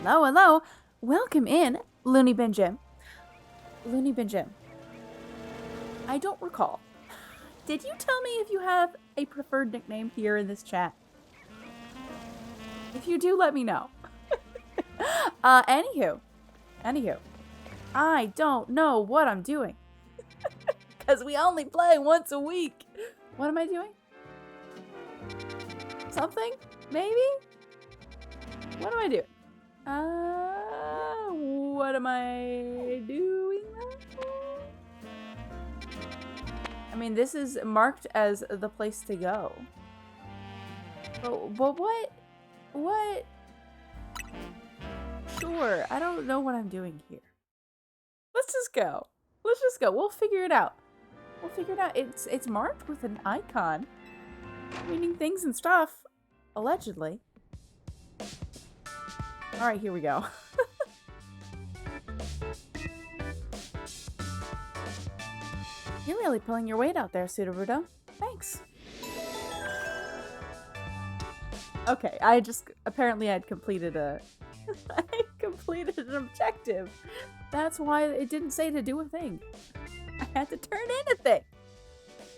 Hello, hello. Welcome in, Looney Bin Jim. Looney Bin Jim. I don't recall. Did you tell me if you have a preferred nickname here in this chat? If you do, let me know. Anywho. I don't know what I'm doing. Because we only play once a week. What am I doing? Something? Maybe? What am I doing? What am I doing that for? I mean, this is marked as the place to go. But what? What? Sure, I don't know what I'm doing here. Let's just go. Let's just go. We'll figure it out. We'll figure it out. It's marked with an icon, meaning things and stuff, allegedly. All right, here we go. You're really pulling your weight out there, Sudowoodo. Thanks. Okay, apparently I'd completed I completed an objective. That's why it didn't say to do a thing. I had to turn in a thing.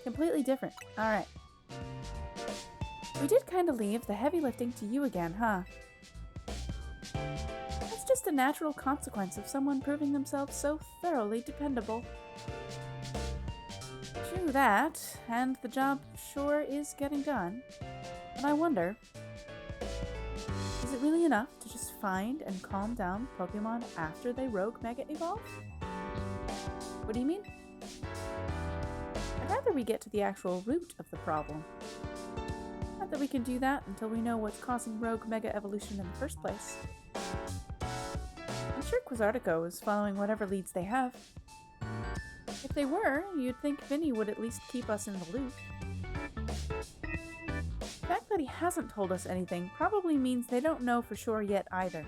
Completely different. All right. We did kind of leave the heavy lifting to you again, huh? That's just a natural consequence of someone proving themselves so thoroughly dependable. True that, and the job sure is getting done. But I wonder, is it really enough to just find and calm down Pokemon after they rogue Mega Evolve? What do you mean? I'd rather we get to the actual root of the problem. Not that we can do that until we know what's causing rogue Mega Evolution in the first place. I'm sure Quizartico is following whatever leads they have. If they were, you'd think Vinny would at least keep us in the loop. The fact that he hasn't told us anything probably means they don't know for sure yet either.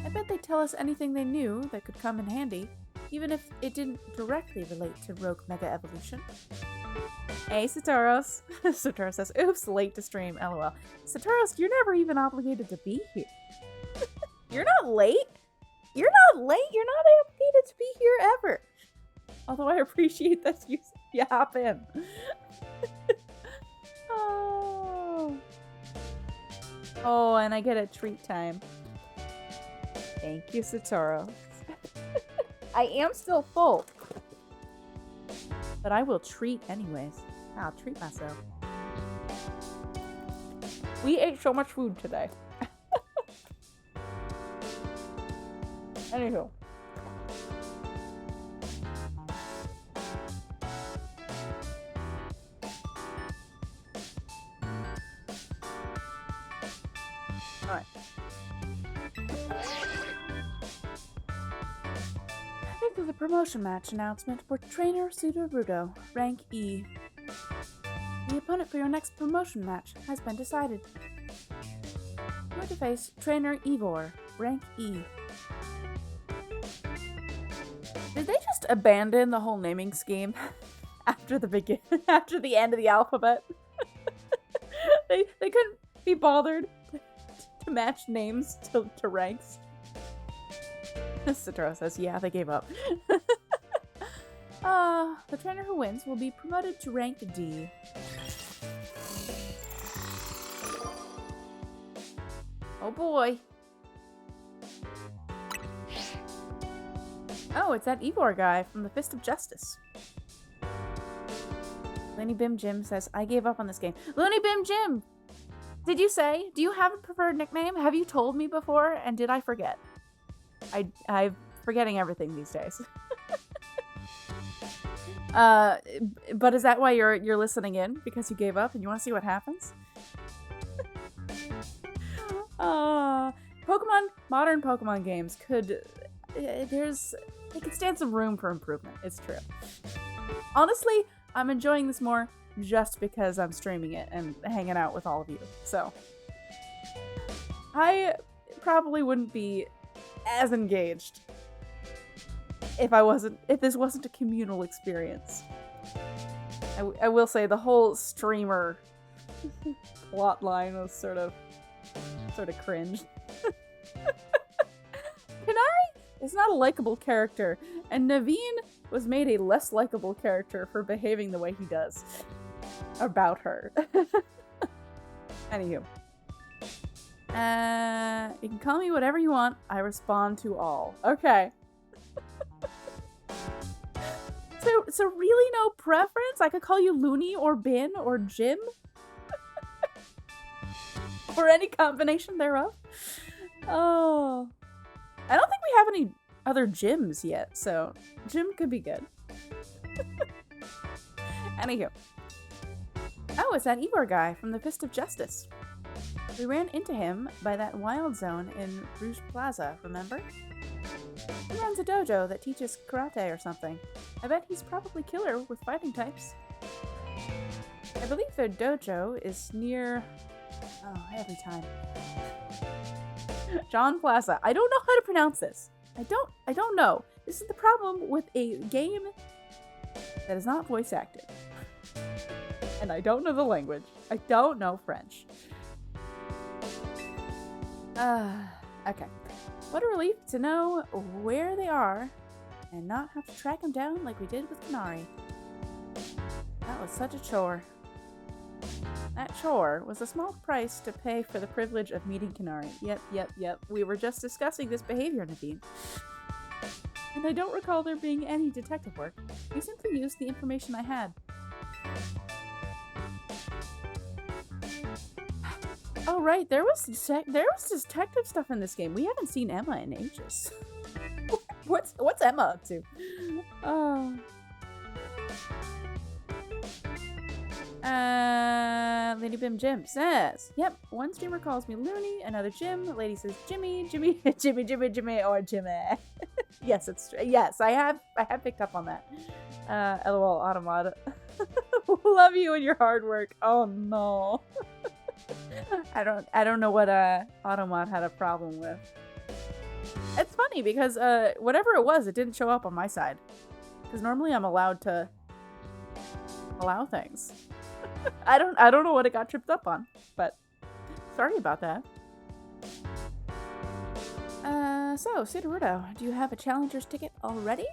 I bet they'd tell us anything they knew that could come in handy, even if it didn't directly relate to rogue Mega Evolution. Hey, Satoros. Satoros says, oops, late to stream, lol. Satoros, you're never even obligated to be here. You're not late? You're not late? You're not obligated to be here ever. Although I appreciate that you hop in. Oh, and I get a treat time. Thank you, Satoros. I am still full. But I will treat anyways. I'll treat myself. We ate so much food today. Anywho. Alright. This is a promotion match announcement for Trainer Sudowoodo, rank E. The opponent for your next promotion match has been decided. You're to face Trainer Ivor, rank E. Did they just abandon the whole naming scheme after the end of the alphabet? they couldn't be bothered to match names to ranks. Satoru says, yeah, they gave up. The trainer who wins will be promoted to rank D. Oh boy. Oh, it's that Ivor guy from the Fist of Justice. Looney Bim Jim says, I gave up on this game. Looney Bim Jim! Did you say? Do you have a preferred nickname? Have you told me before? And did I forget? I'm forgetting everything these days. But is that why you're listening in? Because you gave up and you want to see what happens? Modern Pokemon games they could stand some room for improvement. It's true. Honestly, I'm enjoying this more just because I'm streaming it and hanging out with all of you. So I probably wouldn't be as engaged if this wasn't a communal experience. I will say the whole streamer plot line was sort of cringe. Kanari is not a likable character, and Naveen was made a less likable character for behaving the way he does about her. Anywho. You can call me whatever you want. I respond to all. Okay. So really no preference? I could call you Looney or Bin or Jim? Or any combination thereof? Oh. I don't think we have any other Jims yet, so Jim could be good. Anywho. Oh, it's that Igor guy from the Fist of Justice. We ran into him by that wild zone in Rouge Plaza, remember? He runs a dojo that teaches karate or something. I bet he's probably killer with fighting types. I believe their dojo is near... Oh, every time. John Plaza. I don't know how to pronounce this. I don't know. This is the problem with a game that is not voice acted. And I don't know the language. I don't know French. Okay. What a relief to know where they are and not have to track them down like we did with Kanari. That was such a chore. That chore was a small price to pay for the privilege of meeting Kanari. Yep. We were just discussing this behavior, Naveen. And I don't recall there being any detective work. We simply used the information I had. Oh right, there was detective stuff in this game. We haven't seen Emma in ages. What's Emma up to? Oh. Lady Bim Jim says, yep, one streamer calls me Looney, another Jim, lady says Jimmy, or Jimmy. Yes, it's true. Yes, I have picked up on that. LOL, Automata. Love you and your hard work. Oh no. I don't know what Automod had a problem with. It's funny because whatever it was, it didn't show up on my side. Because normally I'm allowed to allow things. I don't know what it got tripped up on, but sorry about that. So Siderudo, do you have a challenger's ticket already?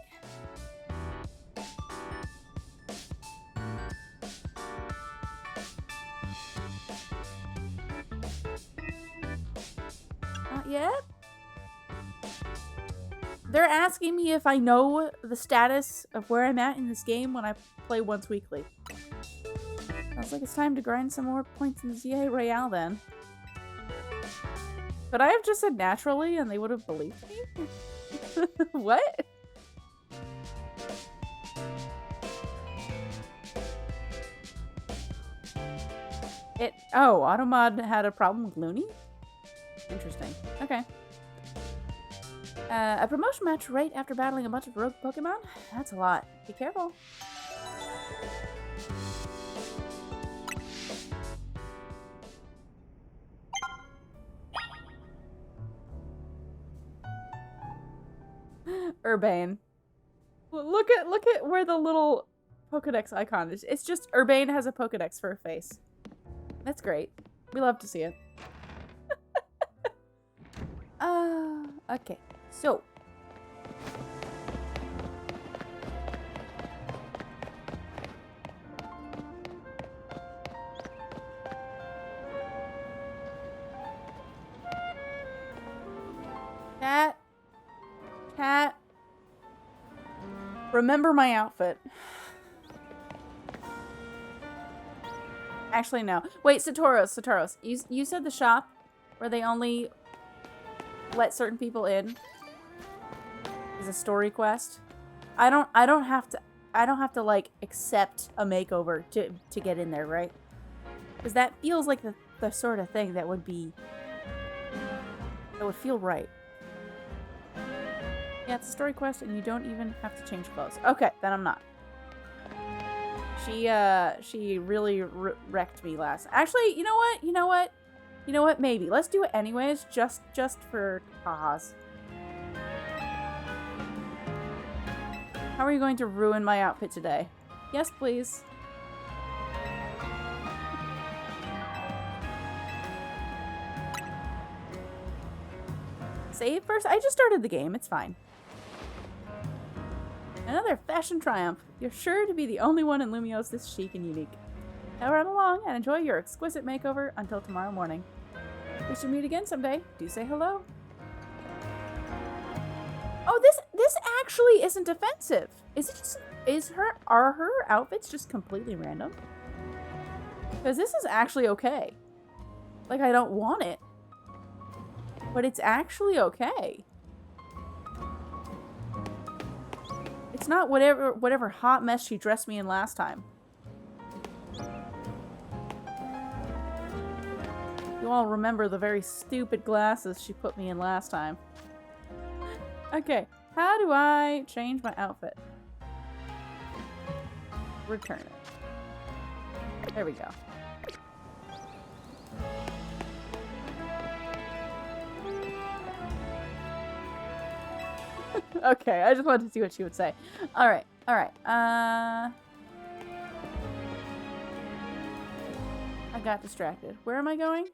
Not yet? They're asking me if I know the status of where I'm at in this game when I play once weekly. Sounds like it's time to grind some more points in Z-A Royale then. But I have just said naturally and they would have believed me? What? Oh, Automod had a problem with Looney? Interesting. Okay. A promotion match right after battling a bunch of rogue Pokemon? That's a lot. Be careful. Urbane. Look at where the little Pokedex icon is. It's just Urbane has a Pokedex for a face. That's great. We love to see it. Okay. So. Cat. Remember my outfit. Actually, no. Wait, Satoros. You said the shop where they only let certain people in is a story quest. I don't have to like accept a makeover to get in there, right? Because that feels like the sort of thing that would feel right. Yeah, it's a story quest and you don't even have to change clothes. Okay, then I'm not. She really wrecked me last. Actually, you know what? Maybe. Let's do it anyways, just for ha-has. How are you going to ruin my outfit today? Yes, please. Save first? I just started the game. It's fine. Another fashion triumph. You're sure to be the only one in Lumiose this chic and unique. Now run along and enjoy your exquisite makeover until tomorrow morning. We should meet again someday. Do say hello. Oh, this actually isn't offensive. Is it just are her outfits just completely random? Because this is actually okay. Like, I don't want it. But it's actually okay. It's not whatever hot mess she dressed me in last time. You all remember the very stupid glasses she put me in last time. Okay, how do I change my outfit? Return it. There we go. Okay, I just wanted to see what she would say. Alright, alright. I got distracted. Where am I going?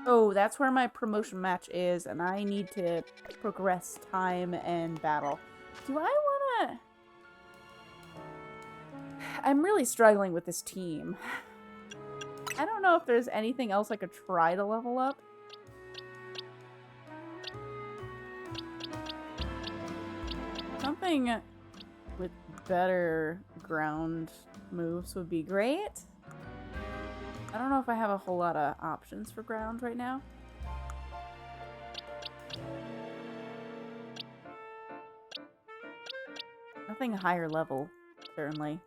Oh, that's where my promotion match is, and I need to progress time and battle. Do I wanna... I'm really struggling with this team. I don't know if there's anything else I could try to level up. Something with better ground moves would be great. I don't know if I have a whole lot of options for ground right now. Nothing higher level, certainly.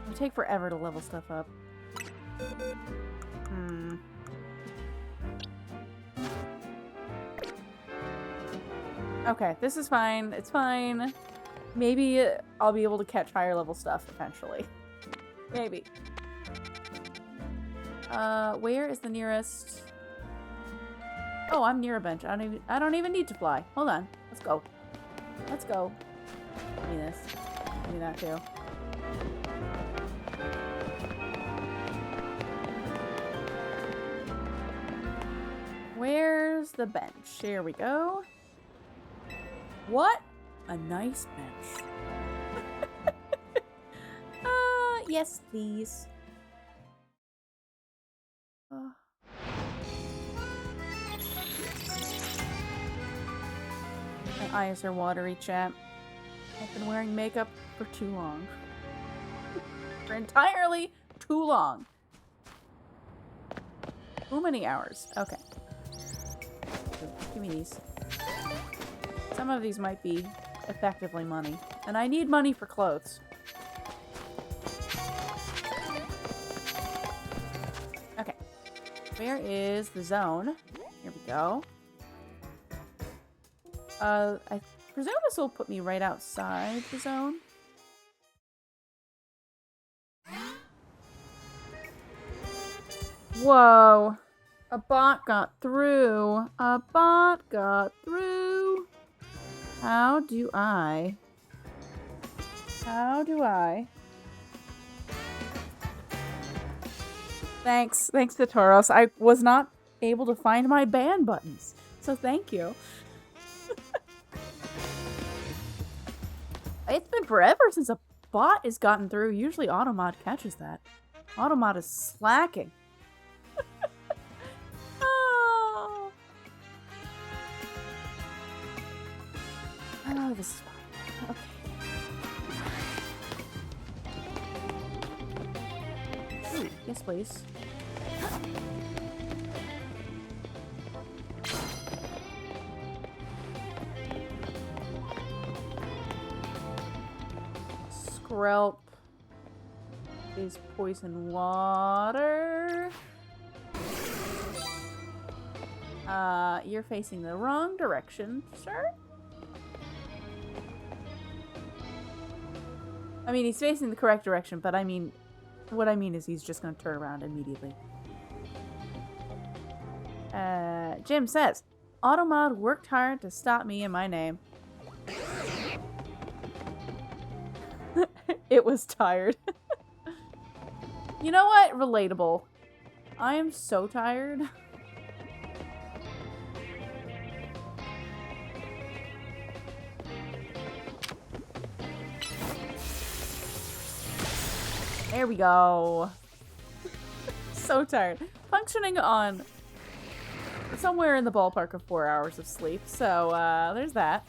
It'll take forever to level stuff up. Okay, this is fine. It's fine. Maybe I'll be able to catch higher level stuff eventually. Maybe. Where is the nearest... Oh, I'm near a bench. I don't even need to fly. Hold on. Let's go. Let's go. Give me this. Give me that too. Where's the bench? Here we go. What? A nice bench. Yes, please. My eyes are watery, chat. I've been wearing makeup for too long. For entirely too long. Too many hours. Okay. Give me these. Some of these might be effectively money. And I need money for clothes. Okay. Where is the zone? Here we go. I presume this will put me right outside the zone. Whoa. A bot got through. A bot got through. How do I? Thanks to Tauros. I was not able to find my ban buttons. So thank you. It's been forever since a bot has gotten through. Usually Automod catches that. Automod is slacking. Oh. Oh, this is fine. Okay. Ooh, yes, please. Skrelp is poison water. You're facing the wrong direction, sir. I mean, he's facing the correct direction, but I mean, what I mean is he's just gonna turn around immediately. Jim says, Automod worked hard to stop me in my name. It was tired. You know what? Relatable. I am so tired. There we go. So tired. Functioning on somewhere in the ballpark of 4 hours of sleep. So, there's that.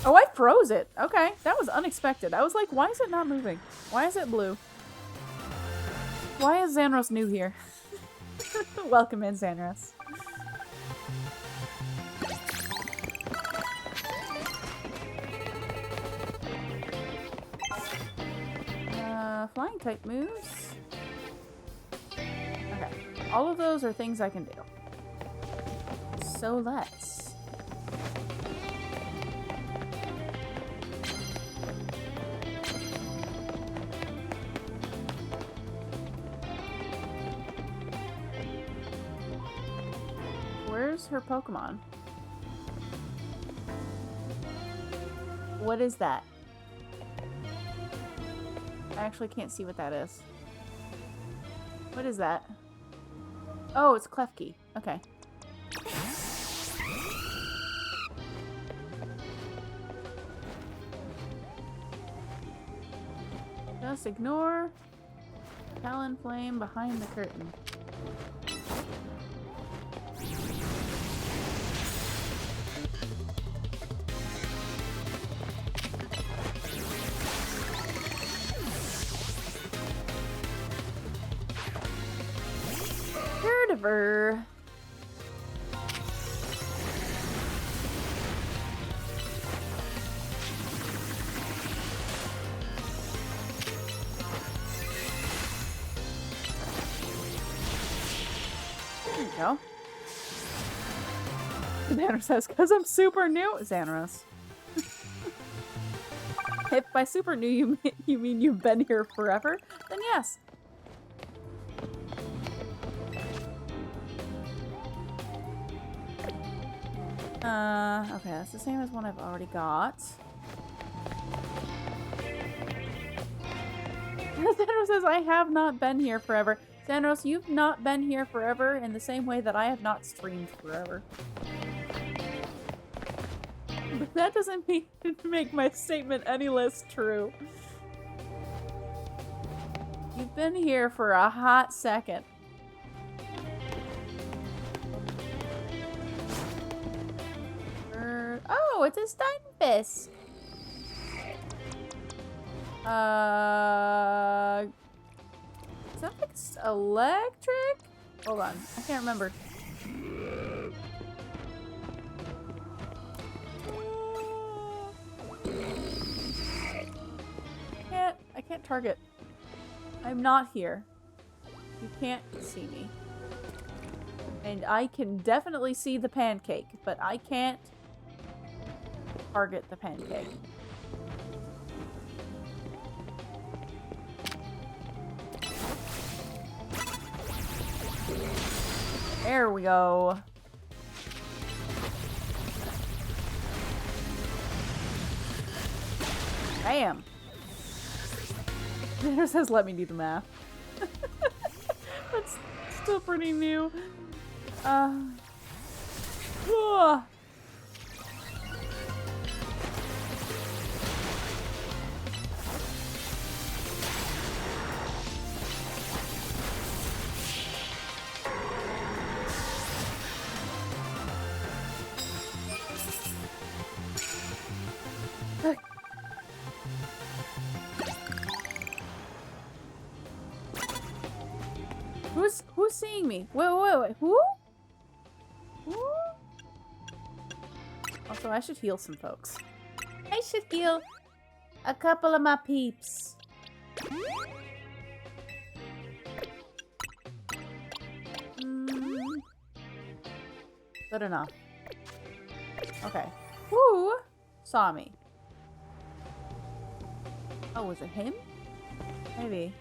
Oh, I froze it. Okay, that was unexpected. I was like, why is it not moving? Why is it blue? Why is Xanros new here? Welcome in, Xanros. Flying type moves. Okay, all of those are things I can do. So let's... Where's her Pokemon? What is that? I actually can't see what that is. What is that? Oh, it's Klefki. Okay. Just ignore Talonflame behind the curtain. Her. There you go. Xanros says, "Cause I'm super new." Xanros. If by super new you mean you've been here forever, then yes. Okay, that's the same as one I've already got. Xanros says, I have not been here forever. Xanros, you've not been here forever in the same way that I have not streamed forever. But that doesn't make my statement any less true. You've been here for a hot second. Oh, it's a Steinfisk. Is that like electric? Hold on, I can't remember. I can't target. I'm not here. You can't see me. And I can definitely see the pancake, but I can't target the pancake. There we go. Bam. It says let me do the math. That's still pretty new. Who's seeing me? Wait. Who? Also, I should heal some folks. I should heal a couple of my peeps. Good enough. Okay. Who saw me? Oh, was it him? Maybe.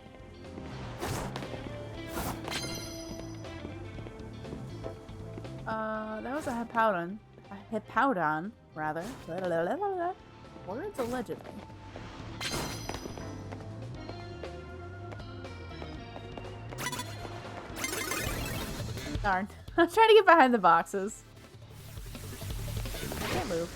That was a Hippowdon. A Hippowdon, rather. Words allegedly. Darn. I'm trying to get behind the boxes. I can't move.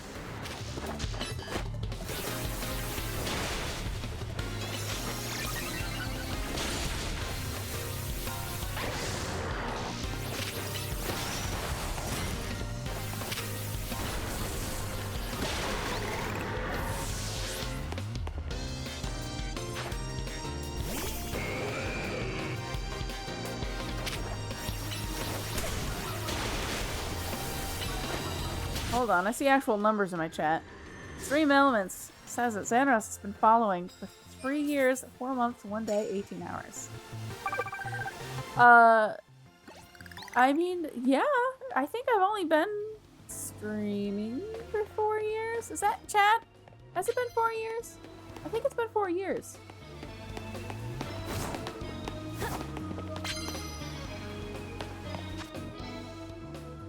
Hold on, I see actual numbers in my chat. Stream Elements says that Xanos has been following for 3 years, 4 months, 1 day, 18 hours. I mean, yeah, I think I've only been streaming for 4 years. Is that chat? Has it been 4 years? I think it's been 4 years.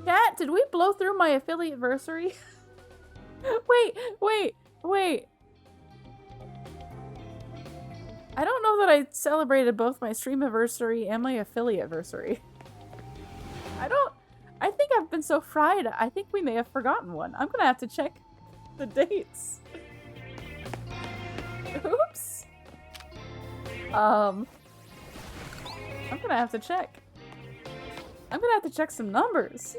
Chat, did we blow through my affiliate-versary? Wait. I don't know that I celebrated both my stream-iversary and my affiliate-versary. I think I've been so fried, I think we may have forgotten one. I'm gonna have to check the dates. Oops. I'm gonna have to check. I'm gonna have to check some numbers.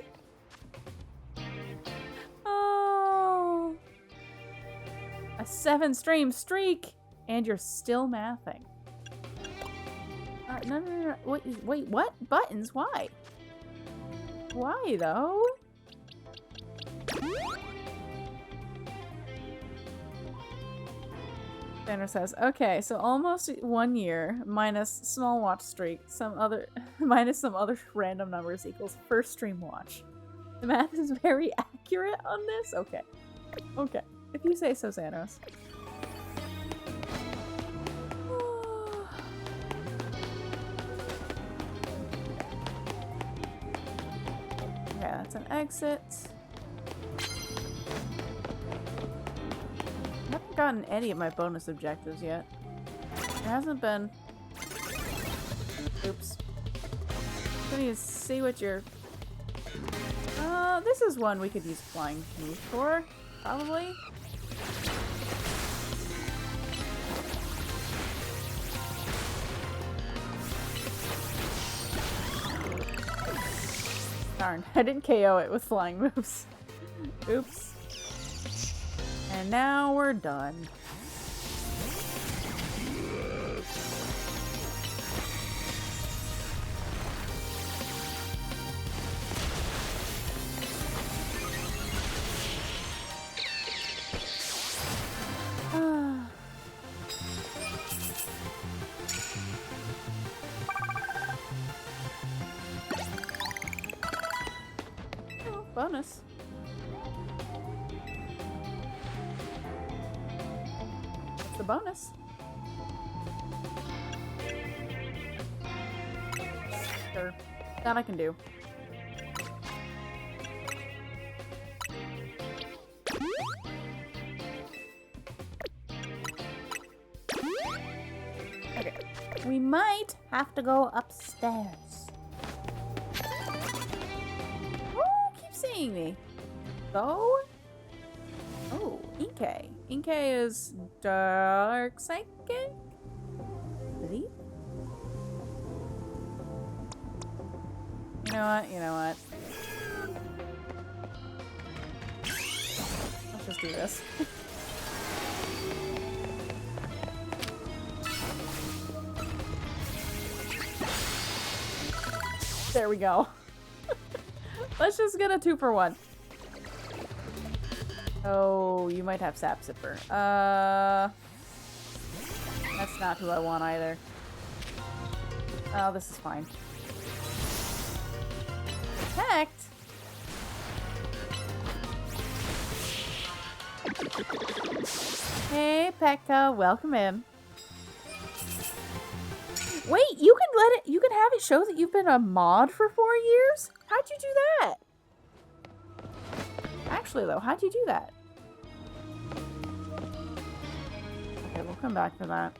Oh. A 7-stream streak! And you're still mathing. No. Wait, what? Buttons? Why? Why, though? Banner says, okay, so almost 1 year minus small watch streak, minus some other random numbers equals first stream watch. The math is very accurate on this? Okay. Okay. If you say so, Xanos. Okay, that's an exit. I haven't gotten any of my bonus objectives yet. There hasn't been... Oops. I need to see what you're... this is one we could use flying move for, probably. Darn, I didn't KO it with flying moves. Oops. And now we're done. Bonus. What's the bonus? Sure. That I can do. Okay. We might have to go upstairs. Seeing me. Go? Oh, Inkay. Inkay is dark psychic? Really? You know what? Let's just do this. There we go. Let's just get a 2-for-1. Oh, you might have Sap Zipper. That's not who I want either. Oh, this is fine. Protect? Hey, Pekka, welcome in. Wait, you can have it show that you've been a mod for 4 years? How'd you do that? Actually, though, how'd you do that? Okay, we'll come back to that.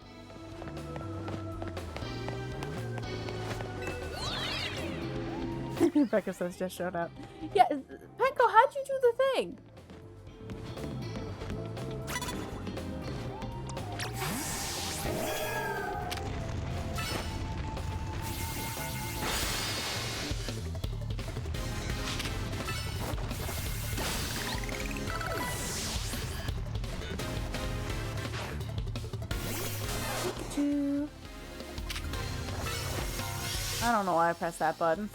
Becca says just showed up. Yeah, Penko, how'd you do the thing? I don't know why I pressed that button.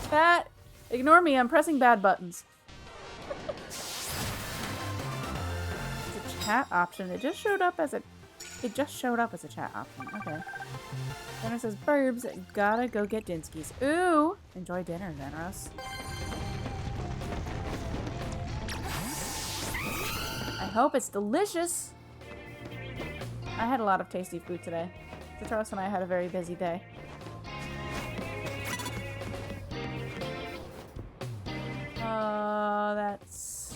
Chat, ignore me. I'm pressing bad buttons. It's a chat option. It just showed up as a. It just showed up as a chat option. Okay. Then it says, "Burbs, gotta go get Dinskies." Ooh, enjoy dinner, Zenos. I hope it's delicious. I had a lot of tasty food today. Tatros and I had a very busy day. That's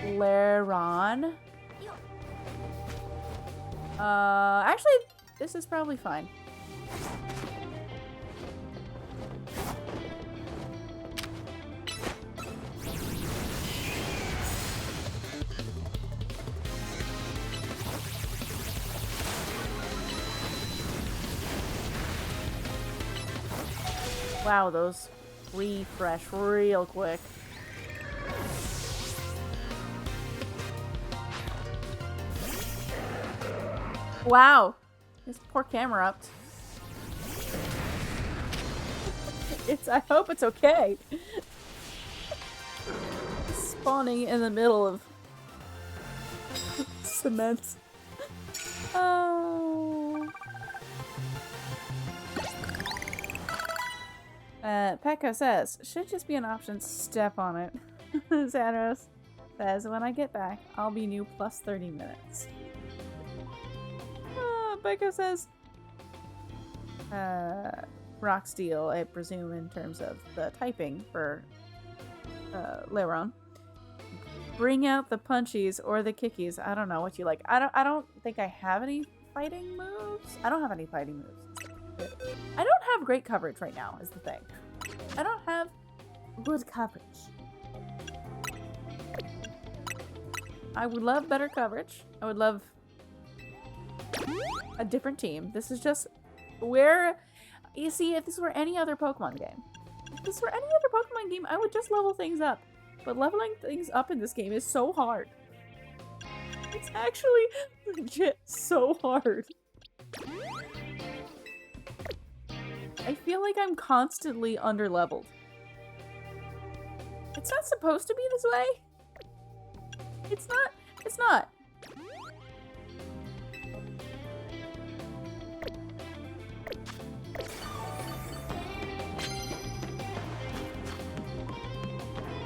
Laron. Actually, this is probably fine. Wow, those refresh real quick. Wow, this poor camera upped. I hope it's okay. Spawning in the middle of cement. Oh. Pekka says, should just be an option, step on it. Xanos says, when I get back, I'll be new plus 30 minutes. Pekka says, rock steel, I presume in terms of the typing for Leron. Bring out the punchies or the kickies. I don't know what you like. I don't think I have any fighting moves. I don't have any fighting moves. I don't have great coverage right now, is the thing. I don't have good coverage. I would love better coverage. I would love a different team. This is just where, you see, if this were any other Pokemon game, I would just level things up. But leveling things up in this game is so hard. It's actually legit so hard. I feel like I'm constantly underleveled. It's not supposed to be this way. It's not.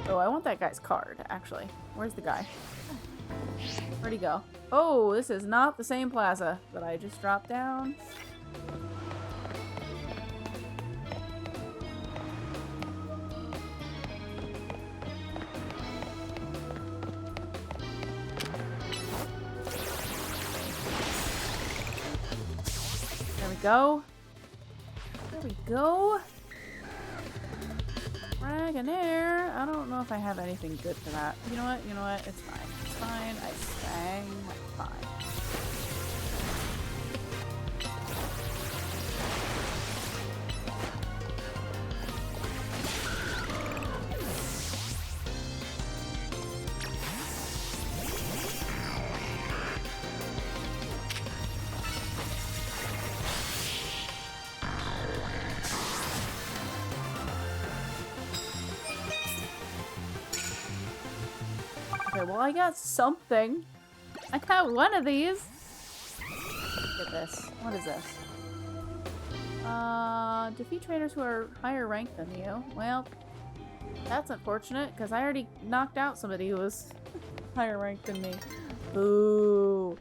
Oh, I want that guy's card, actually. Where's the guy? Where'd he go? Oh, this is not the same plaza that I just dropped down. There we go. There we go. Dragonair. I don't know if I have anything good for that. You know what? It's fine. It's fine. I sang fine. Okay, well, I got something. I got one of these. Look at this. What is this? Defeat trainers who are higher ranked than you. Well, that's unfortunate, because I already knocked out somebody who was higher ranked than me. Boo.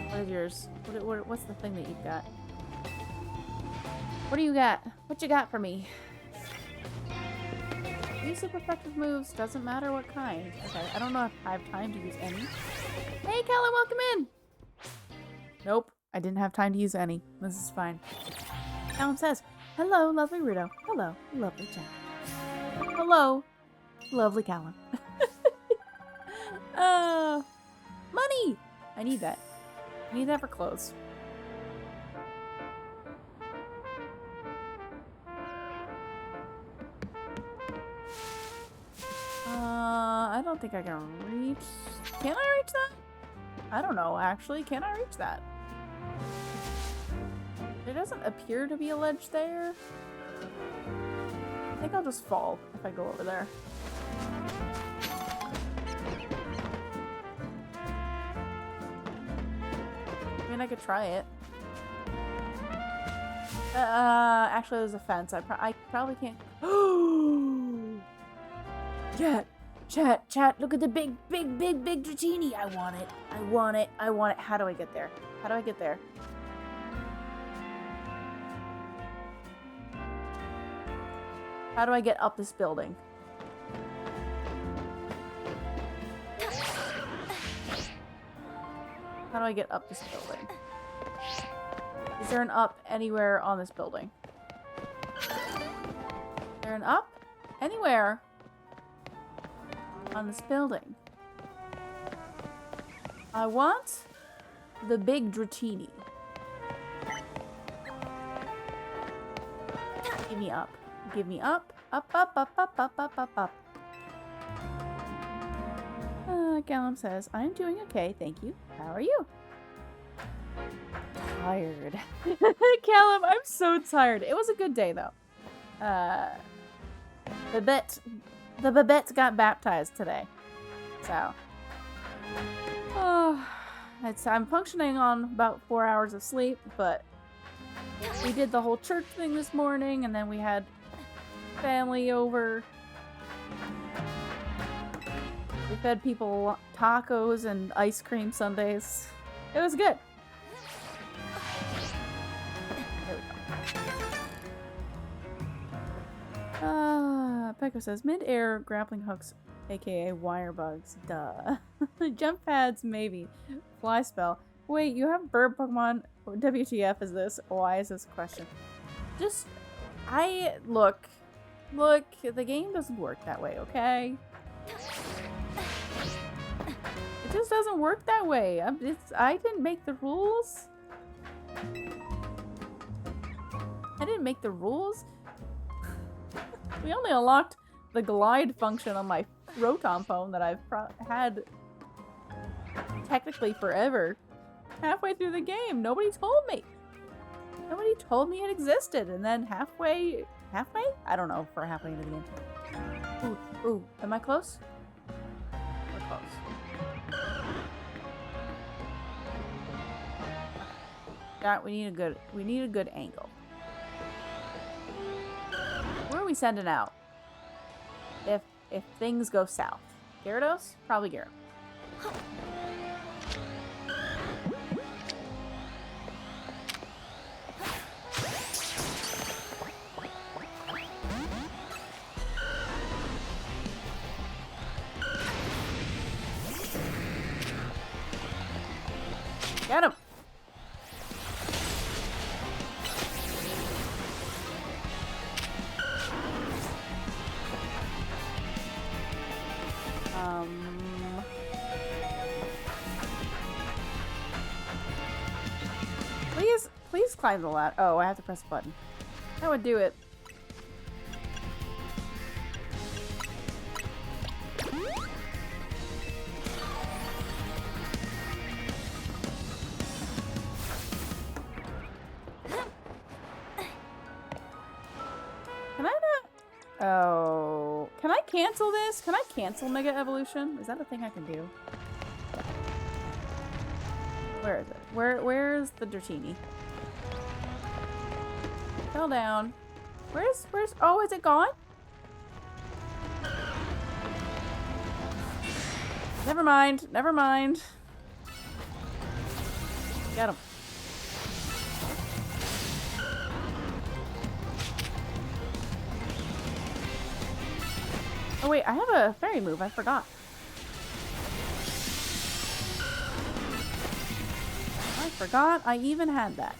What is yours? What's the thing that you've got? What do you got? What you got for me? Use super effective moves, doesn't matter what kind. Okay, I don't know if I have time to use any. Hey, Callum, welcome in! Nope, I didn't have time to use any. This is fine. Callum says, hello, lovely Rudo. Hello, lovely Jack. Hello, lovely Callum. Money! I need that. I need that for clothes. I don't think I can reach... Can I reach that? I don't know, actually. Can I reach that? There doesn't appear to be a ledge there. I think I'll just fall if I go over there. I mean, I could try it. Actually, there's a fence. I probably can't... Chat, look at the big Dratini. I want it. I want it. I want it. How do I get there? How do I get there? How do I get up this building? How do I get up this building? Is there an up anywhere on this building? Is there an up anywhere on this building? I want the big Dratini. Give me up. Give me up. Up. Callum says, I'm doing okay, thank you. How are you? Tired. Callum, I'm so tired. It was a good day, though. The Babettes got baptized today. So. I'm functioning on about 4 hours of sleep, but we did the whole church thing this morning, and then we had family over. We fed people tacos and ice cream sundaes. It was good. There we go. Peko says, mid-air grappling hooks, aka wire bugs. Duh. Jump pads, maybe. Fly spell. Wait, you have bird Pokemon? WTF is this? Why is this a question? Just, look, the game doesn't work that way, okay? It just doesn't work that way. I didn't make the rules. I didn't make the rules. We only unlocked the glide function on my Rotom phone that I've had technically forever. Halfway through the game, nobody told me. Nobody told me it existed, and then halfway? I don't know, for halfway into the game. Ooh, am I close? We're close. We need a good angle. Where are we sending out? If things go south. Gyarados? Probably Gyarados. Get him! Please climb the ladder. Oh, I have to press a button. That would do it. Can I not? Oh. Can I cancel this? Can I cancel Mega Evolution? Is that a thing I can do? Where is it? Where's the Dratini? Fell down. Where's oh, is it gone? Never mind. Get him. Oh wait, I have a fairy move. I forgot. I forgot I even had that.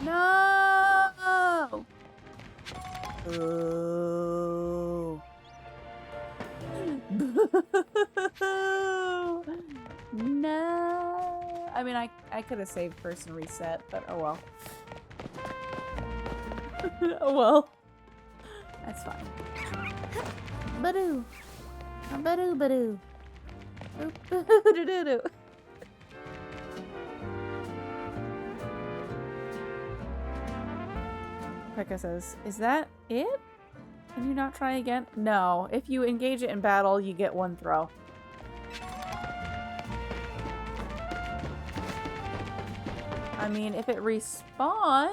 No! Oh. No. I mean, I could have saved first and reset, but oh well. Oh well. That's fine. Badoo. Badoo badoo. Badoo. Pekka says, "Is that it? Can you not try again?" No. If you engage it in battle, you get one throw. I mean, if it respawns...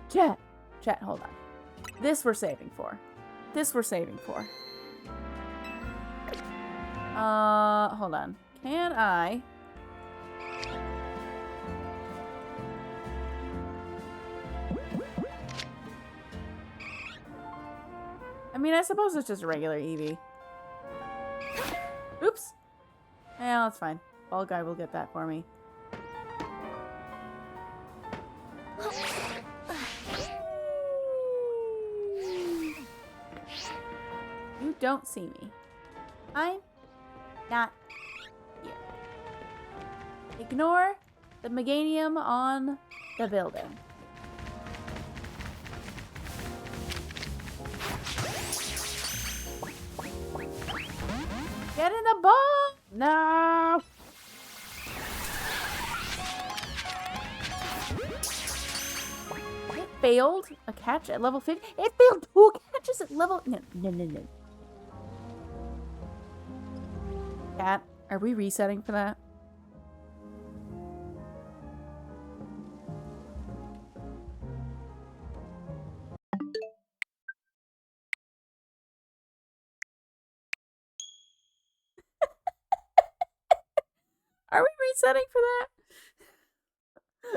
Chat, hold on. This we're saving for. Hold on. Can I... I mean, I suppose it's just a regular Eevee. Oops. Yeah, that's fine. Ball guy will get that for me. You don't see me. I'm not here. Ignore the Meganium on the building. Get in the ball! No! It failed a catch at level 50. It failed 2 catches at level... No. Cat, are we resetting for that? Are we resetting for that?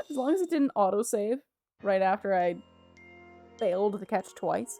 As long as it didn't autosave right after I failed the catch twice.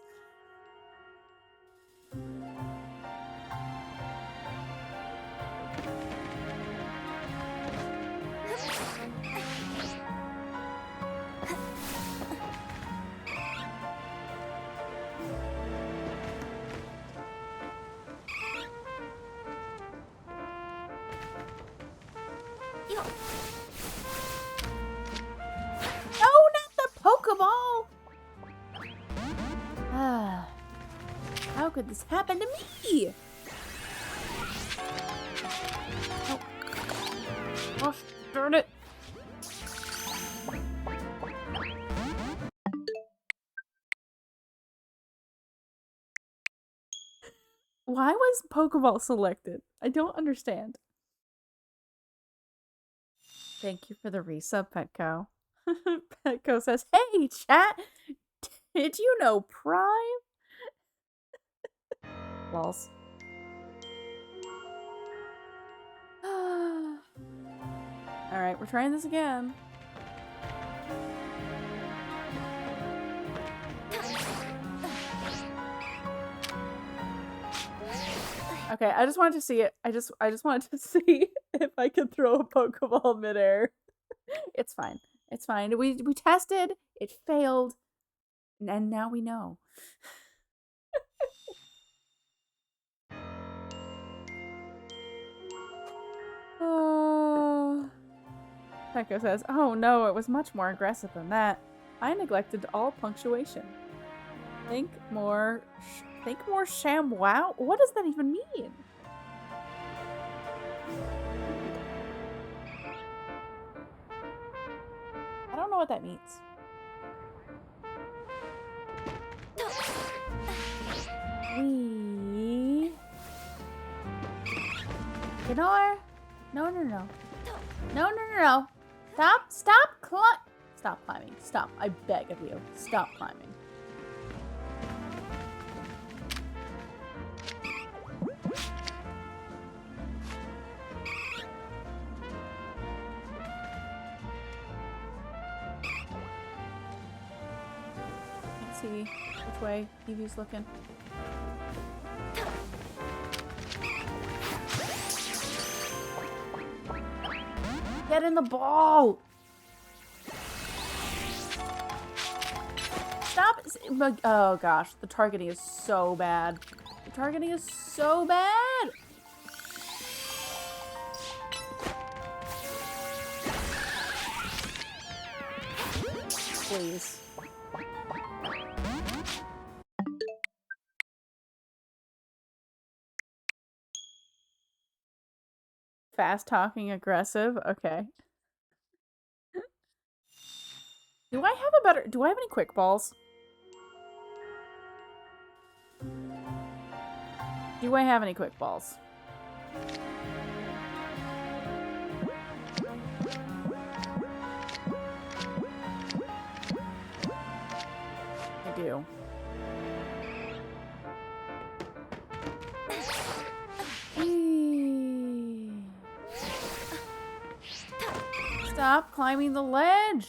How could this happen to me? Oh. Gosh darn it. Why was Pokeball selected? I don't understand. Thank you for the resub, Petco. Petco says, "Hey, chat! Did you know Prime?" Lols. Alright, we're trying this again. Okay, I just wanted to see it. I just wanted to see if I could throw a Pokeball midair. It's fine. It's fine. We tested, it failed, and now we know. Pekko says, "Oh no, it was much more aggressive than that. I neglected all punctuation. Think more ShamWow? What does that even mean?" I don't know what that means. Ignore. No. Stop climbing. Stop. I beg of you. Stop climbing. see which way Eevee's looking. Get in the ball! Stop! Oh gosh, the targeting is so bad. The targeting is so bad! Please. Fast talking, aggressive. Okay. Do I have any quick balls? Do I have any quick balls? I do. Stop climbing the ledge!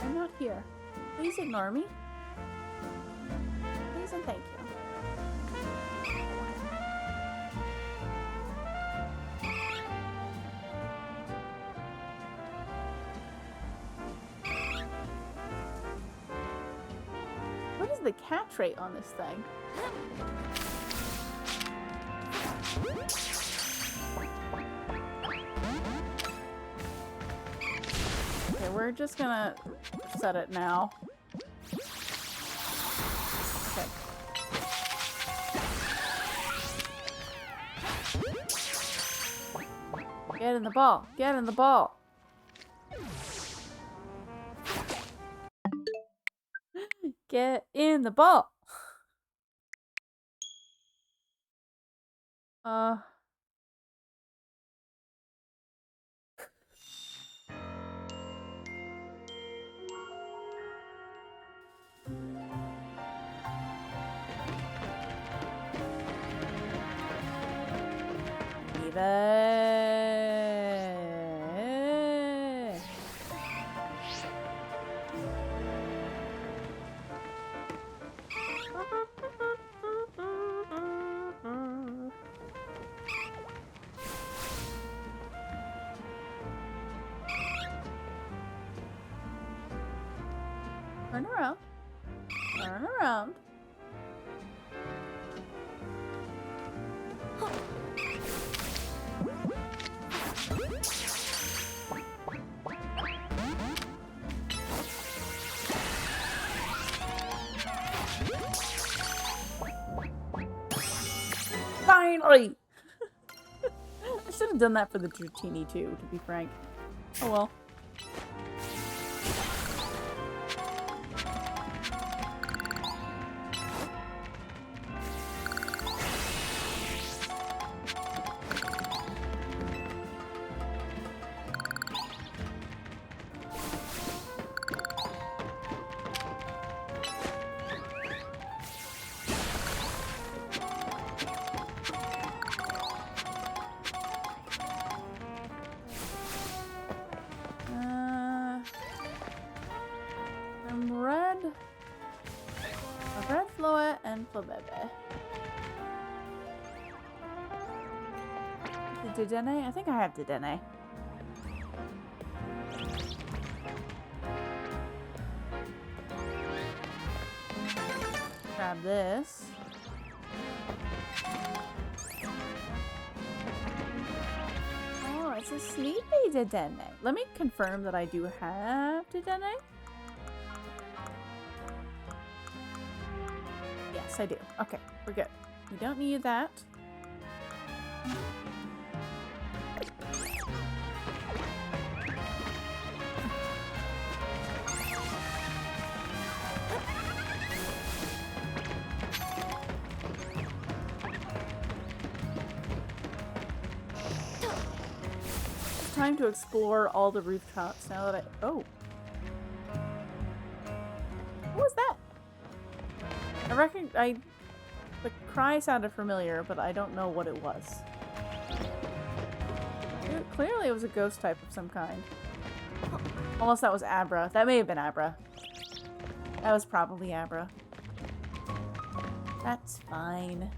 I'm not here. Please ignore me. Please and thank you. What is the catch rate on this thing? Okay, we're just gonna set it now. Okay. Get in the ball. Get in the ball. Get in the ball. Turn around. Turn around. Finally! I should have done that for the Dratini too, to be frank. Oh well. Bebe. Dedenne? I think I have Dedenne. Grab this. Oh, it's a sleepy Dedenne. Let me confirm that I do have Dedenne. Yes, I do. Okay, we're good. We don't need that. It's time to explore all the rooftops now that I... Oh. What was that? The cry sounded familiar, but I don't know what it was. Clearly it was a ghost type of some kind. Unless that was Abra. That may have been Abra. That was probably Abra. That's fine.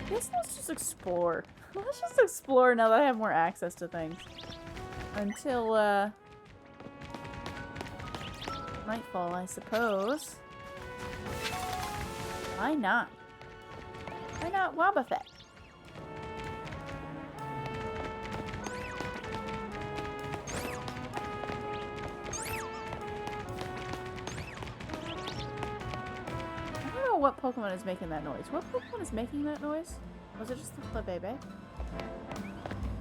Let's just explore. Let's just explore now that I have more access to things. Until, nightfall, I suppose. Why not? Why not Wobbuffet? I don't know what Pokemon is making that noise. What Pokemon is making that noise? Was it just the Flabébé?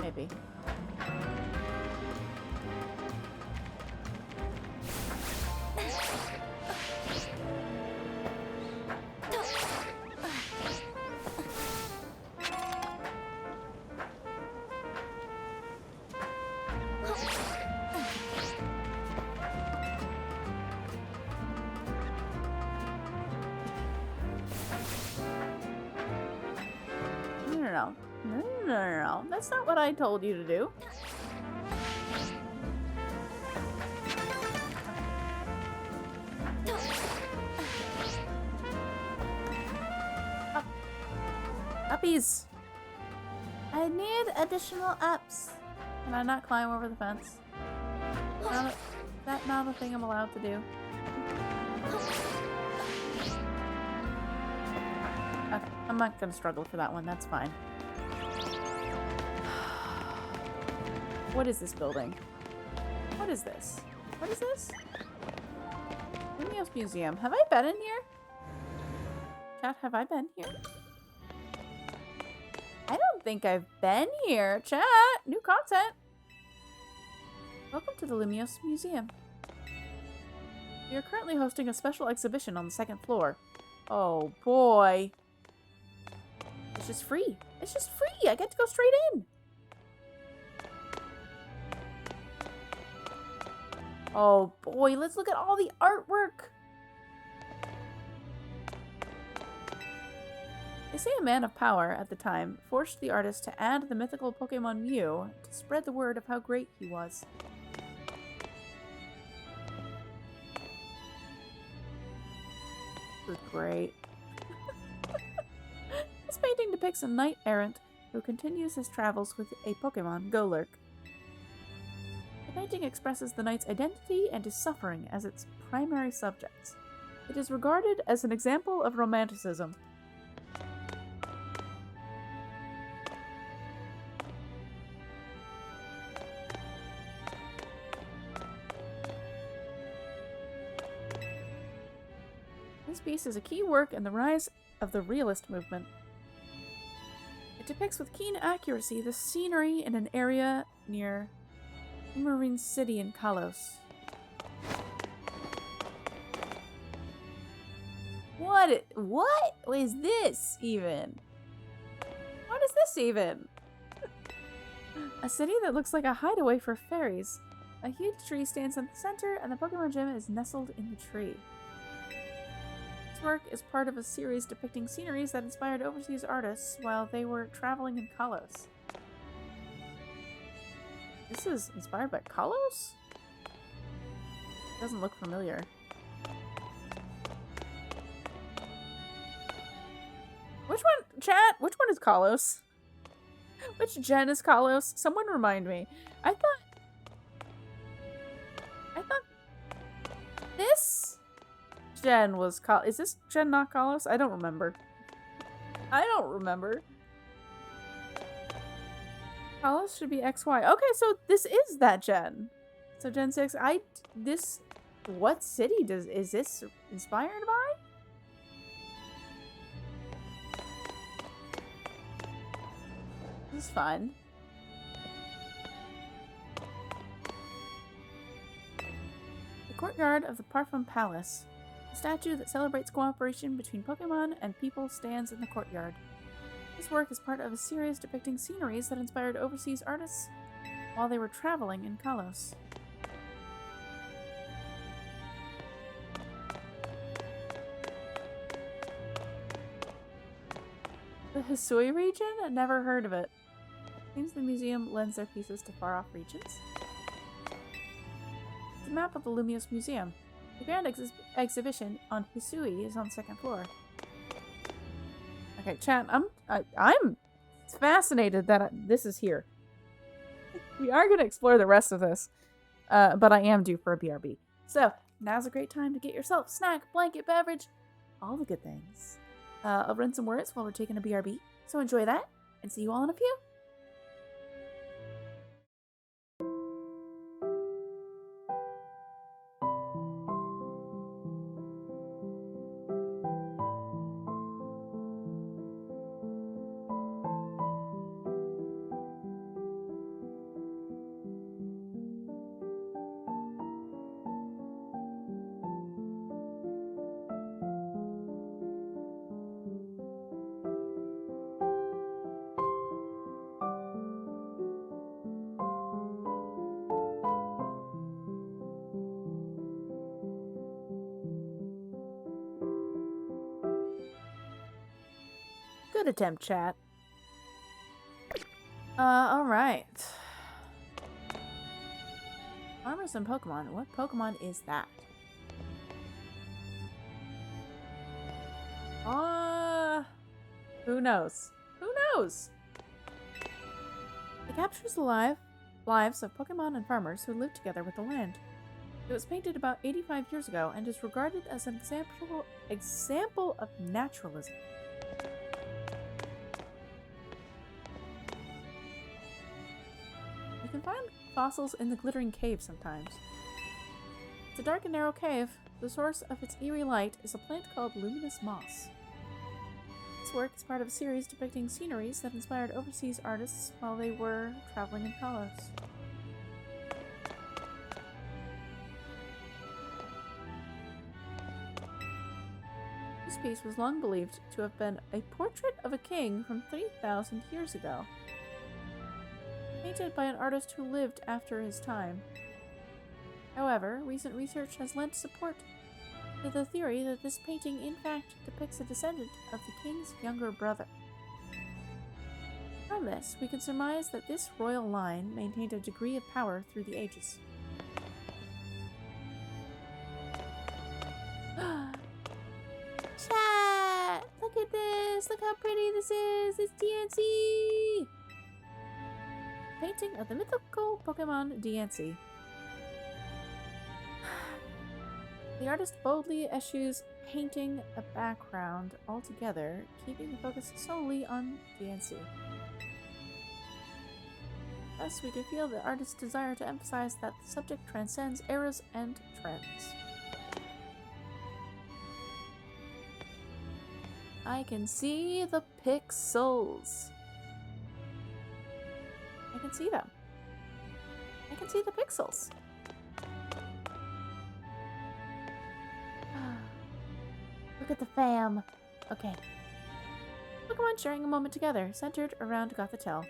Maybe. No. That's not what I told you to do. Up. Uppies! I need additional ups. Can I not climb over the fence? Is that not a thing I'm allowed to do? Okay, I'm not gonna struggle for that one, that's fine. What is this building? What is this? What is this? Lumiose Museum. Have I been in here? Chat, have I been here? I don't think I've been here. Chat! New content! Welcome to the Lumiose Museum. We are currently hosting a special exhibition on the second floor. Oh boy. It's just free. It's just free! I get to go straight in! Oh boy, let's look at all the artwork! They say a man of power at the time forced the artist to add the mythical Pokemon Mew to spread the word of how great he was. This is great. This painting depicts a knight-errant who continues his travels with a Pokemon, Golurk. The painting expresses the knight's identity and his suffering as its primary subjects. It is regarded as an example of romanticism. This piece is a key work in the rise of the realist movement. It depicts with keen accuracy the scenery in an area near Marine City in Kalos. What is this even? What is this even? A city that looks like a hideaway for fairies. A huge tree stands in the center and the Pokemon gym is nestled in the tree. This work is part of a series depicting sceneries that inspired overseas artists while they were traveling in Kalos. This is inspired by Kalos? Doesn't look familiar. Which one, chat? Which one is Kalos? Which gen is Kalos? Someone remind me. I thought this gen was Kalos. Is this gen not Kalos? I don't remember. Kalos should be XY. Okay, so this is that gen. So Gen 6, what city is this inspired by? This is fun. The courtyard of the Parfum Palace. A statue that celebrates cooperation between Pokemon and people stands in the courtyard. This work is part of a series depicting sceneries that inspired overseas artists while they were traveling in Kalos. The Hisui region? I never heard of it. Seems the museum lends their pieces to far-off regions. It's a map of the Lumiose Museum. The grand exhibition on Hisui is on the second floor. Okay, chat, I'm fascinated that this is here. We are going to explore the rest of this, but I am due for a BRB. So, now's a great time to get yourself snack, blanket, beverage, all the good things. I'll run some words while we're taking a BRB, so enjoy that, and see you all in a few. Good attempt, chat. Alright. Farmers and Pokemon. What Pokemon is that? Who knows? Who knows? It captures the lives of Pokemon and farmers who live together with the land. It was painted about 85 years ago and is regarded as an example of naturalism. You can find fossils in the glittering cave sometimes. It's a dark and narrow cave. The source of its eerie light is a plant called luminous moss. This work is part of a series depicting sceneries that inspired overseas artists while they were traveling in Kalos. This piece was long believed to have been a portrait of a king from 3,000 years ago, painted by an artist who lived after his time. However, recent research has lent support to the theory that this painting in fact depicts a descendant of the king's younger brother. From this, we can surmise that this royal line maintained a degree of power through the ages. Chat! Look at this! Look how pretty this is! It's DNC! Painting of the mythical Pokemon DNC. The artist boldly eschews painting a background altogether, keeping the focus solely on DNC. Thus, we can feel the artist's desire to emphasize that the subject transcends eras and trends. I can see the pixels. I can see them. I can see the pixels. Look at the fam. Okay. Pokemon sharing a moment together, centered around Gothitelle.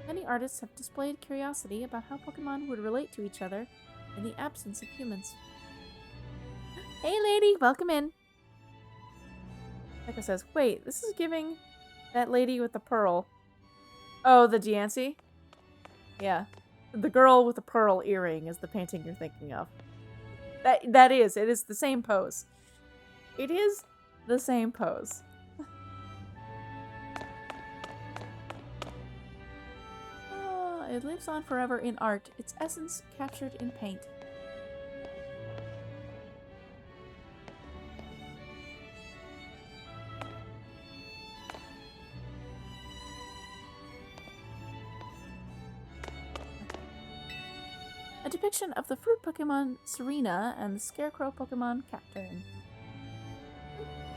Many artists have displayed curiosity about how Pokemon would relate to each other in the absence of humans. Hey lady, welcome in. Becca says, wait, this is giving that lady with the pearl. Oh, the Diancie? Yeah. The girl with the pearl earring is the painting you're thinking of. It is the same pose. It is the same pose. It lives on forever in art, its essence captured in paint. A depiction of the fruit Pokemon Serena and the scarecrow Pokemon Cacturne.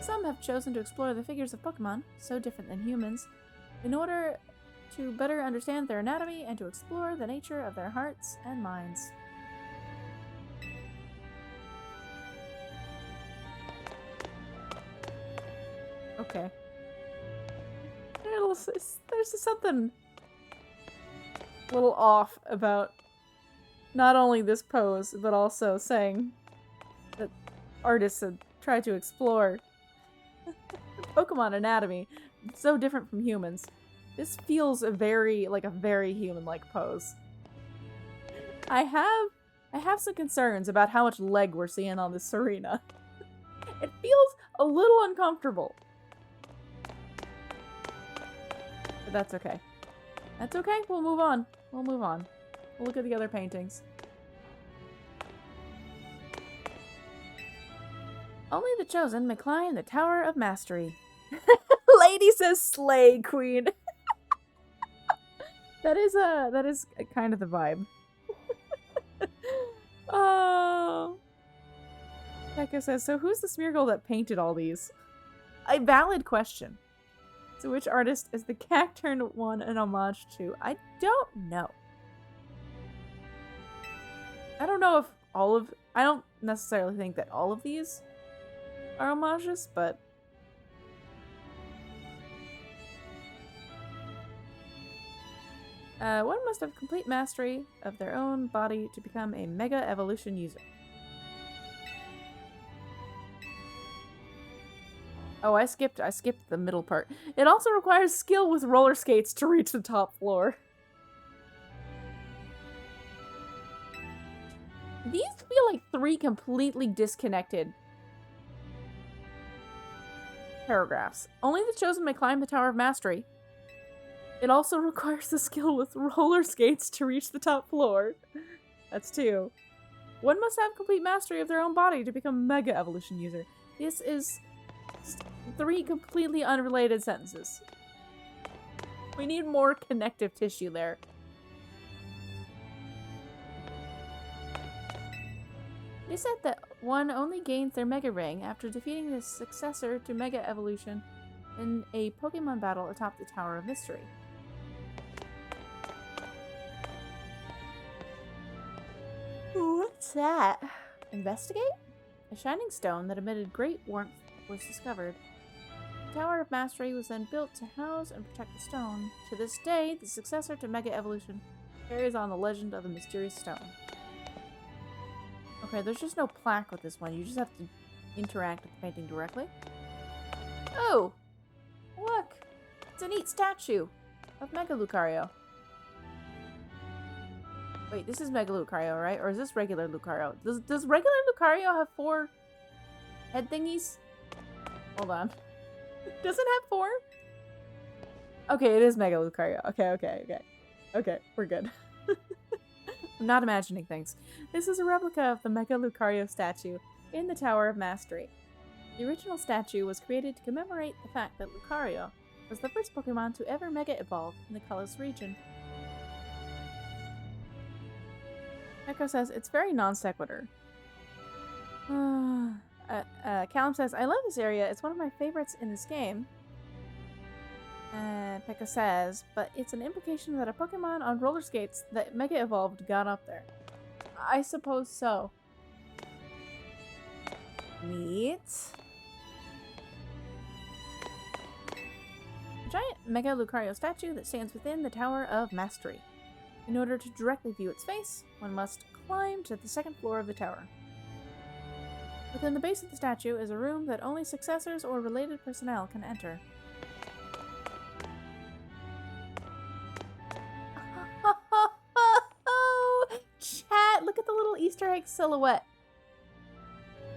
Some have chosen to explore the figures of Pokemon, so different than humans, in order to better understand their anatomy and to explore the nature of their hearts and minds. Okay. There's something a little off about not only this pose, but also saying that artists have tried to explore Pokemon anatomy. It's so different from humans. This feels a very human-like pose. I have some concerns about how much leg we're seeing on this Serena. It feels a little uncomfortable. But that's okay. That's okay, we'll move on. We'll move on. We'll look at the other paintings. Only the chosen may climb the Tower of Mastery. Lady says slay, queen. That is kind of the vibe. Oh. Pekka says, so who's the Smeargle that painted all these? A valid question. So which artist is the Cacturne one an homage to? I don't know. I don't know if I don't necessarily think that all of these are homages, but one must have complete mastery of their own body to become a Mega Evolution user. Oh, I skipped the middle part. It also requires skill with roller skates to reach the top floor. These feel like three completely disconnected paragraphs. Only the chosen may climb the Tower of Mastery. It also requires the skill with roller skates to reach the top floor. That's 2. One must have complete mastery of their own body to become a Mega Evolution user. This is 3 completely unrelated sentences. We need more connective tissue there. They said that one only gains their Mega Ring after defeating the successor to Mega Evolution in a Pokemon battle atop the Tower of Mystery. What's that? Investigate? A shining stone that emitted great warmth was discovered. The Tower of Mastery was then built to house and protect the stone. To this day, the successor to Mega Evolution carries on the legend of the mysterious stone. Okay, there's just no plaque with this one. You just have to interact with the painting directly. Oh! Look! It's a neat statue of Mega Lucario. Wait, this is Mega Lucario, right? Or is this regular Lucario? Does regular Lucario have 4 head thingies? Hold on. Does it have 4? Okay, it is Mega Lucario. Okay, we're good. I'm not imagining things. This is a replica of the Mega Lucario statue in the Tower of Mastery. The original statue was created to commemorate the fact that Lucario was the first Pokemon to ever Mega Evolve in the Kalos region. Echo says, it's very non sequitur. Callum says, I love this area. It's one of my favorites in this game. Pekka says, but it's an implication that a Pokemon on roller skates that Mega Evolved got up there. I suppose so. Neat. A giant Mega Lucario statue that stands within the Tower of Mastery. In order to directly view its face, one must climb to the 2nd floor of the tower. Within the base of the statue is a room that only successors or related personnel can enter. Chat, look at the little Easter egg silhouette.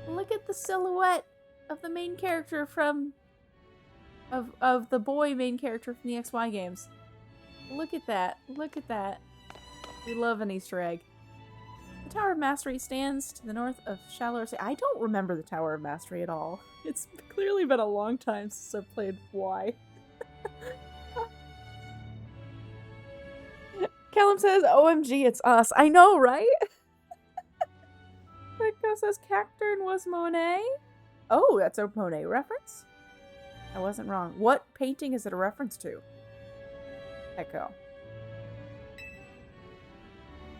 Look at the silhouette of the main character from... of the boy main character from the XY games. Look at that. Look at that. We love an Easter egg. The Tower of Mastery stands to the north of Shallow Sea. I don't remember the Tower of Mastery at all. It's clearly been a long time since I've played Y. Callum says, OMG, it's us. I know, right? Pekka says Cacturn was Monet. Oh, that's a Monet reference? I wasn't wrong. What painting is it a reference to? Echo.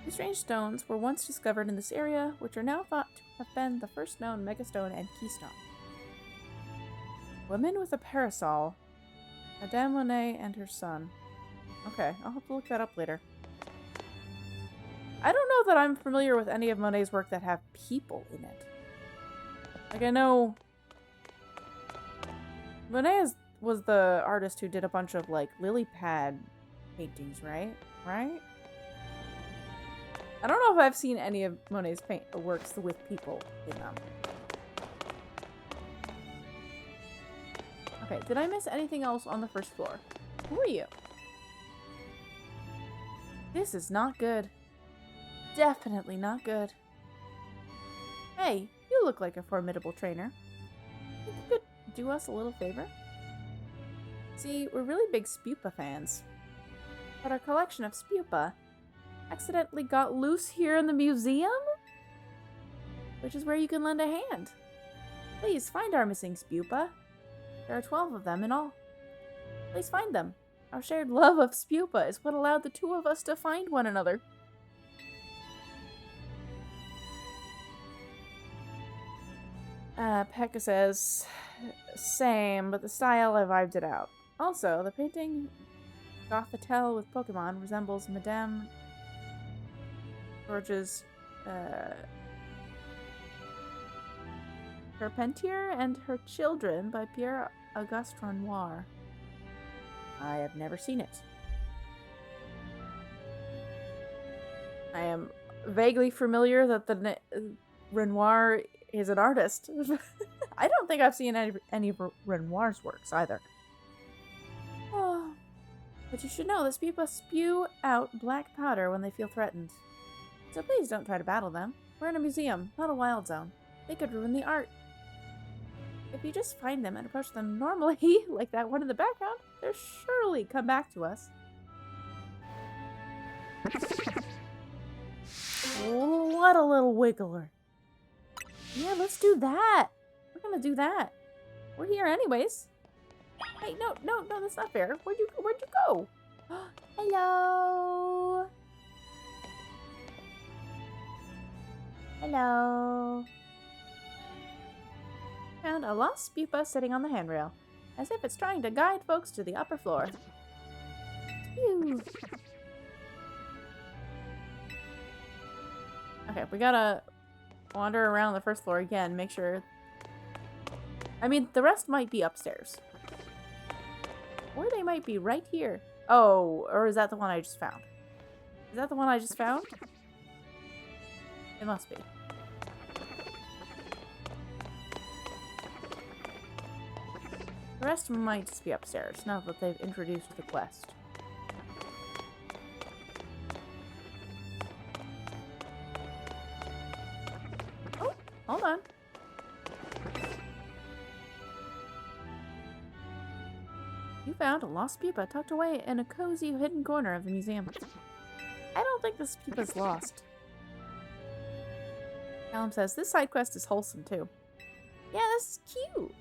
The strange stones were once discovered in this area, which are now thought to have been the first known megastone and keystone. Women with a parasol. Madame Monet and her son. Okay, I'll have to look that up later. I don't know that I'm familiar with any of Monet's work that have people in it. Like, I know Monet was the artist who did a bunch of, like, lily pad paintings, right? Right? I don't know if I've seen any of Monet's works with people in them. Okay, did I miss anything else on the first floor? Who are you? This is not good. Definitely not good. Hey, you look like a formidable trainer. Think you could do us a little favor? See, we're really big Spupa fans. But our collection of Spupa accidentally got loose here in the museum? Which is where you can lend a hand. Please find our missing Spupa. There are 12 of them in all. Please find them. Our shared love of Spupa is what allowed the two of us to find one another. Pekka says, same, but the style I vibed it out. Also, the painting Gothitelle with Pokemon resembles Madame George's Carpentier and Her Children by Pierre-Auguste Renoir. I have never seen it. I am vaguely familiar that the Renoir is an artist. I don't think I've seen any of Renoir's works either. Oh, but you should know that people spew out black powder when they feel threatened. So please don't try to battle them. We're in a museum, not a wild zone. They could ruin the art. If you just find them and approach them normally, like that one in the background, they'll surely come back to us. What a little wiggler. Yeah, let's do that. We're gonna do that. We're here anyways. Hey, no, that's not fair. Where'd you go? Hello. Hello. Found a lost Spupa sitting on the handrail, as if it's trying to guide folks to the upper floor. Phew. Okay, we gotta wander around the first floor again, make sure... I mean, the rest might be upstairs. Or they might be right here. Oh, or is that the one I just found? Is that the one I just found? It must be. The rest might just be upstairs, now that they've introduced the quest. Oh, hold on. You found a lost Spupa tucked away in a cozy hidden corner of the museum. I don't think this Spupa's lost. Callum says this side quest is wholesome too. Yeah, this is cute.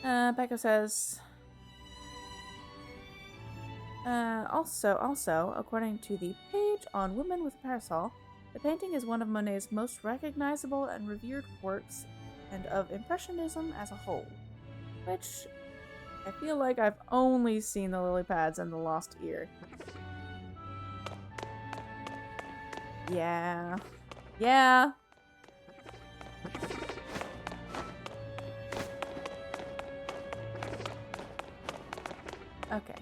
Becca says, also, according to the page on Women with a Parasol, the painting is one of Monet's most recognizable and revered works, and of Impressionism as a whole. Which, I feel like I've only seen the lily pads and the lost ear. Yeah. Yeah. Okay.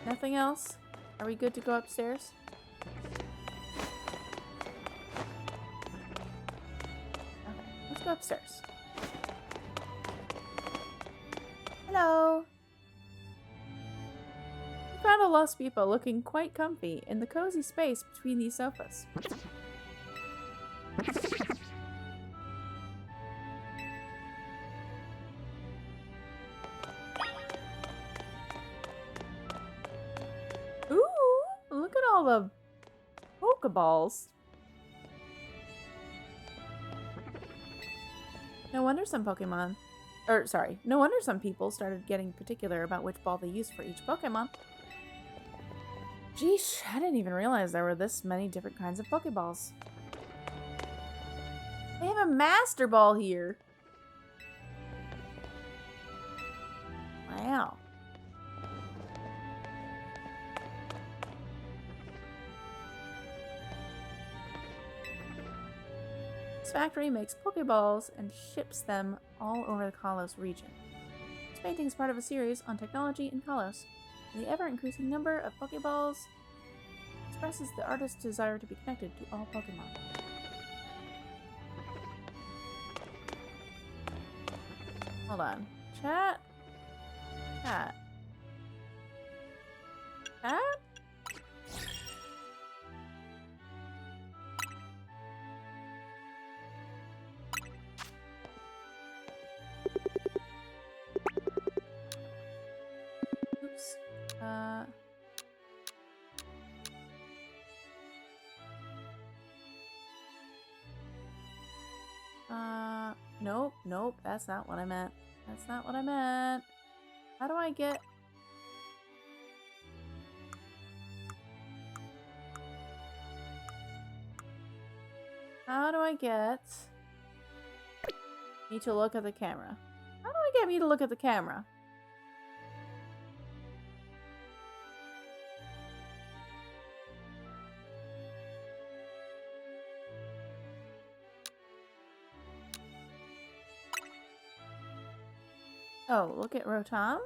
Nothing else? Are we good to go upstairs? Okay, let's go upstairs. Hello! We found a lost Spupa looking quite comfy in the cozy space between these sofas. Ooh! Look at all the Pokeballs. No wonder some Pokemon... no wonder some people started getting particular about which ball they used for each Pokemon. Geesh, I didn't even realize there were this many different kinds of Pokeballs. They have a Master Ball here. Wow. This factory makes Pokeballs and ships them all over the Kalos region. This painting is part of a series on technology in Kalos. The ever-increasing number of Pokeballs expresses the artist's desire to be connected to all Pokemon. Hold on. Chat? Chat? Chat? Oops. Nope, that's not what I meant. That's not what I meant. How do I get... How do I get me to look at the camera? How do I get me to look at the camera? Oh, look at Rotom.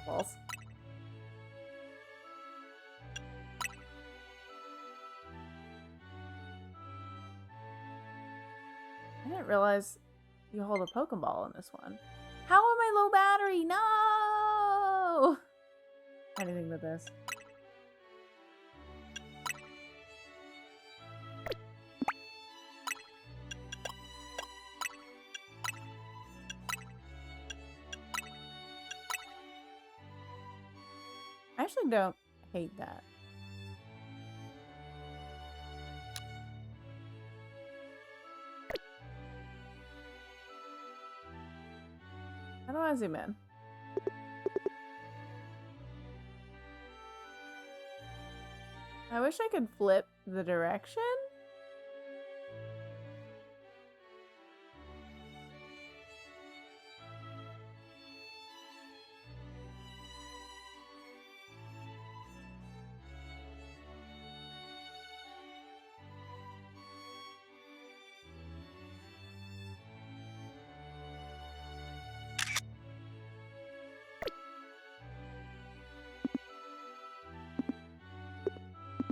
False. I didn't realize you hold a Pokeball in this one. How am I low battery? No! Anything but this. I actually don't hate that. How do I zoom in? I wish I could flip the direction.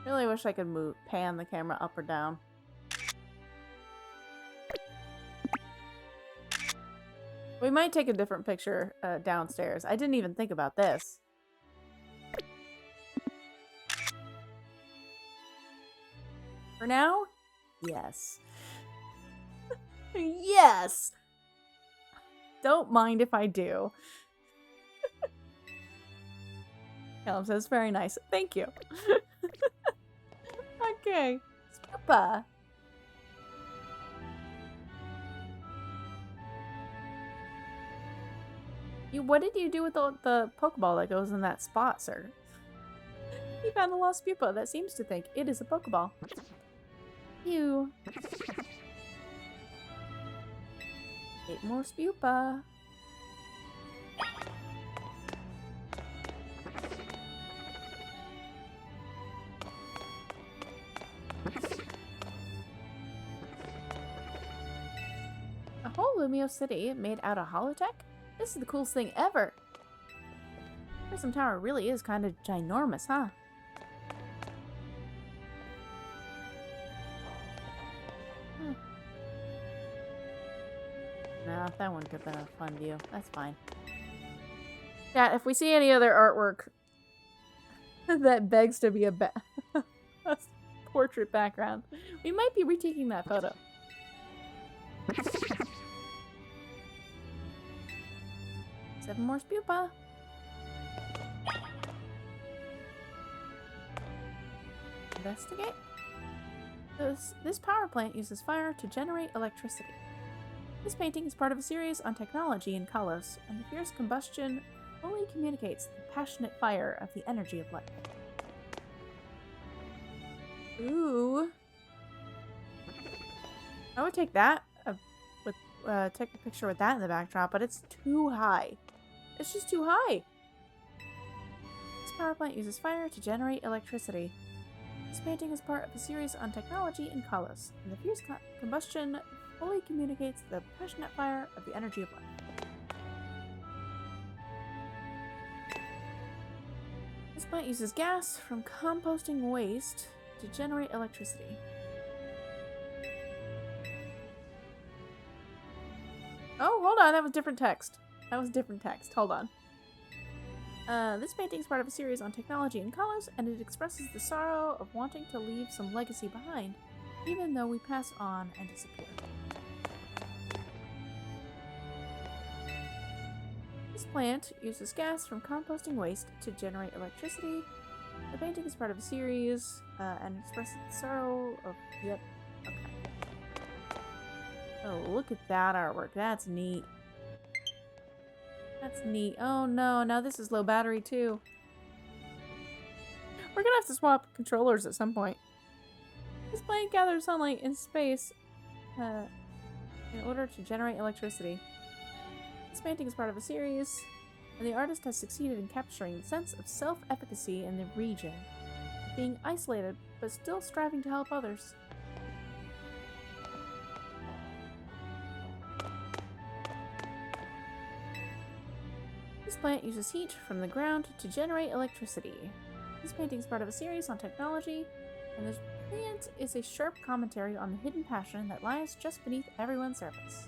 Really wish I could pan the camera up or down. We might take a different picture downstairs. I didn't even think about this. For now, yes. Yes! Don't mind if I do. Callum says, very nice. Thank you. Okay. Spoopa. What did you do with the Pokeball that goes in that spot, sir? You found a lost Pupa that seems to think it is a Pokeball. Ew. 8 more Spupa. A whole Lumiose city made out of holotech? This is the coolest thing ever. Prism Tower really is kind of ginormous, huh? No, that one could have been a fun view. That's fine. Yeah, if we see any other artwork that begs to be a portrait background, we might be retaking that photo. 7 more spupa. Investigate. This power plant uses fire to generate electricity. This painting is part of a series on technology in Kalos, and the fierce combustion fully communicates the passionate fire of the energy of life. Ooh. I would take that, take a picture with that in the backdrop, but it's too high. It's just too high. This power plant uses fire to generate electricity. This painting is part of a series on technology in Kalos, and the fierce combustion fully communicates the passionate fire of the energy of life. This plant uses gas from composting waste to generate electricity. Oh, hold on, that was different text. Hold on. This painting is part of a series on technology in Kalos, and it expresses the sorrow of wanting to leave some legacy behind, even though we pass on and disappear. This plant uses gas from composting waste to generate electricity. The painting is part of a series, and expresses the sorrow of... Yep, okay. Oh, look at that artwork. That's neat. That's neat. Oh no, now this is low battery too. We're gonna have to swap controllers at some point. This plant gathers sunlight in space in order to generate electricity. This painting is part of a series, and the artist has succeeded in capturing the sense of self-efficacy in the region, being isolated but still striving to help others. This plant uses heat from the ground to generate electricity. This painting is part of a series on technology, and this plant is a sharp commentary on the hidden passion that lies just beneath everyone's surface.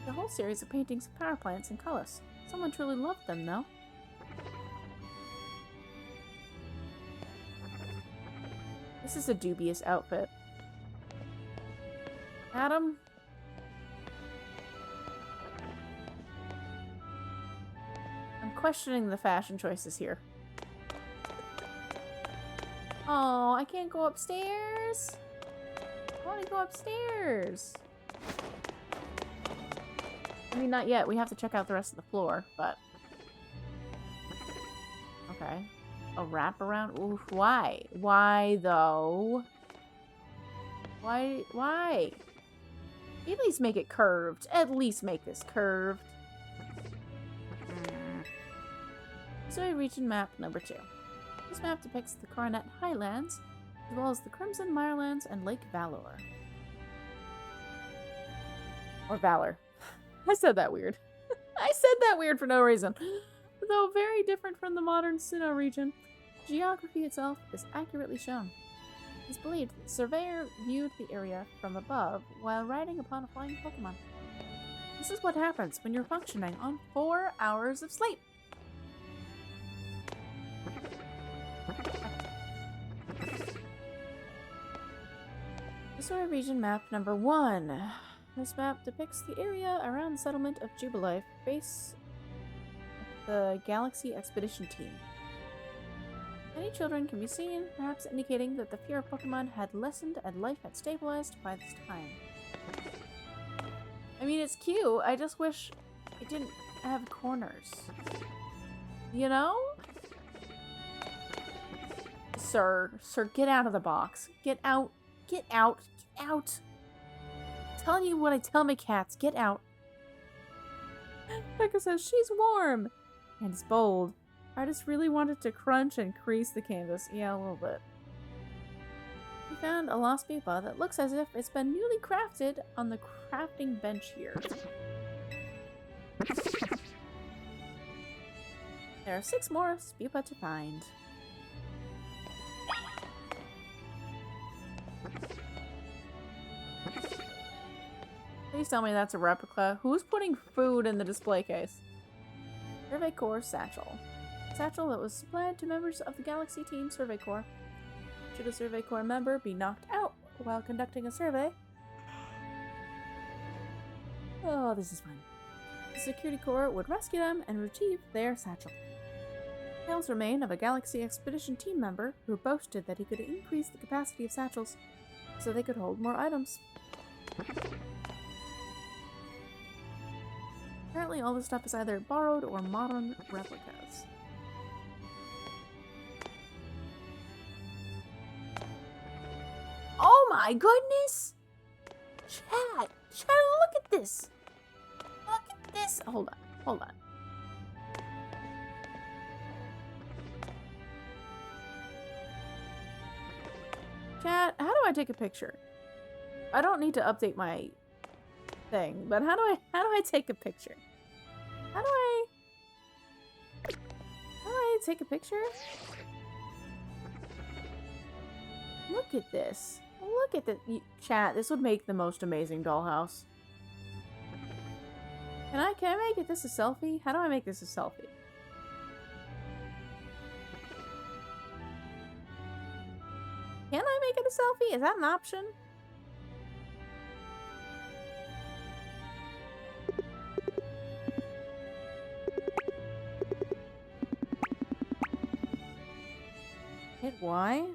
The whole series of paintings of power plants in Kalos. Someone truly loved them, though. This is a dubious outfit. Adam? I'm questioning the fashion choices here. Oh, I can't go upstairs. I want to go upstairs. I mean, not yet. We have to check out the rest of the floor, but... Okay. A wraparound? Oof, why? Why, though? Why? At least make it curved. At least make this curved. Missouri Region Map number 2. This map depicts the Coronet Highlands, as well as the Crimson Mirelands and Lake Valor. Or Valor. I said that weird. I said that weird for no reason. Though very different from the modern Sinnoh region, geography itself is accurately shown. It's believed that the surveyor viewed the area from above while riding upon a flying Pokemon. This is what happens when you're functioning on 4 hours of sleep. Missouri Region Map number 1. This map depicts the area around the settlement of Jubilife, base of the Galaxy Expedition Team. Many children can be seen, perhaps indicating that the fear of Pokemon had lessened and life had stabilized by this time. I mean, it's cute. I just wish it didn't have corners. You know? Sir, get out of the box. Get out. Get out. Get out. I'm telling you what I tell my cats. Get out. Becca says she's warm. And it's bold. Artist really wanted to crunch and crease the canvas. Yeah, a little bit. We found a lost pupa that looks as if it's been newly crafted on the crafting bench here. There are 6 more pupa to find. Please tell me that's a replica. Who's putting food in the display case? Survey Corps Satchel. Satchel that was supplied to members of the Galaxy Team Survey Corps. Should a Survey Corps member be knocked out while conducting a survey, Oh, this is fun. The security corps would rescue them and retrieve their satchel. Tales remain of a Galaxy Expedition team member who boasted that he could increase the capacity of satchels so they could hold more items. Apparently all this stuff is either borrowed or modern replicas. Oh my goodness! Chat! Chat, look at this! Look at this! Hold on, hold on. Chat, how do I take a picture? I don't need to update my thing, but how do I take a picture? How do I take a picture? Look at this. Look at this. Chat, this would make the most amazing dollhouse. Can I make this a selfie? How do I make this a selfie? Can I make it a selfie? Is that an option? Hit Y?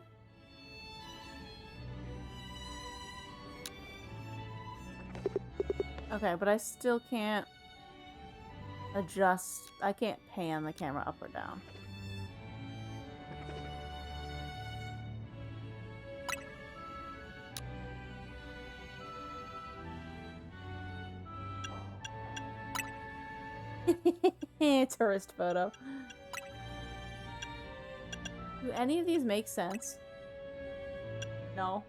Okay, but I still can't adjust. I can't pan the camera up or down. Tourist photo. Do any of these make sense? No.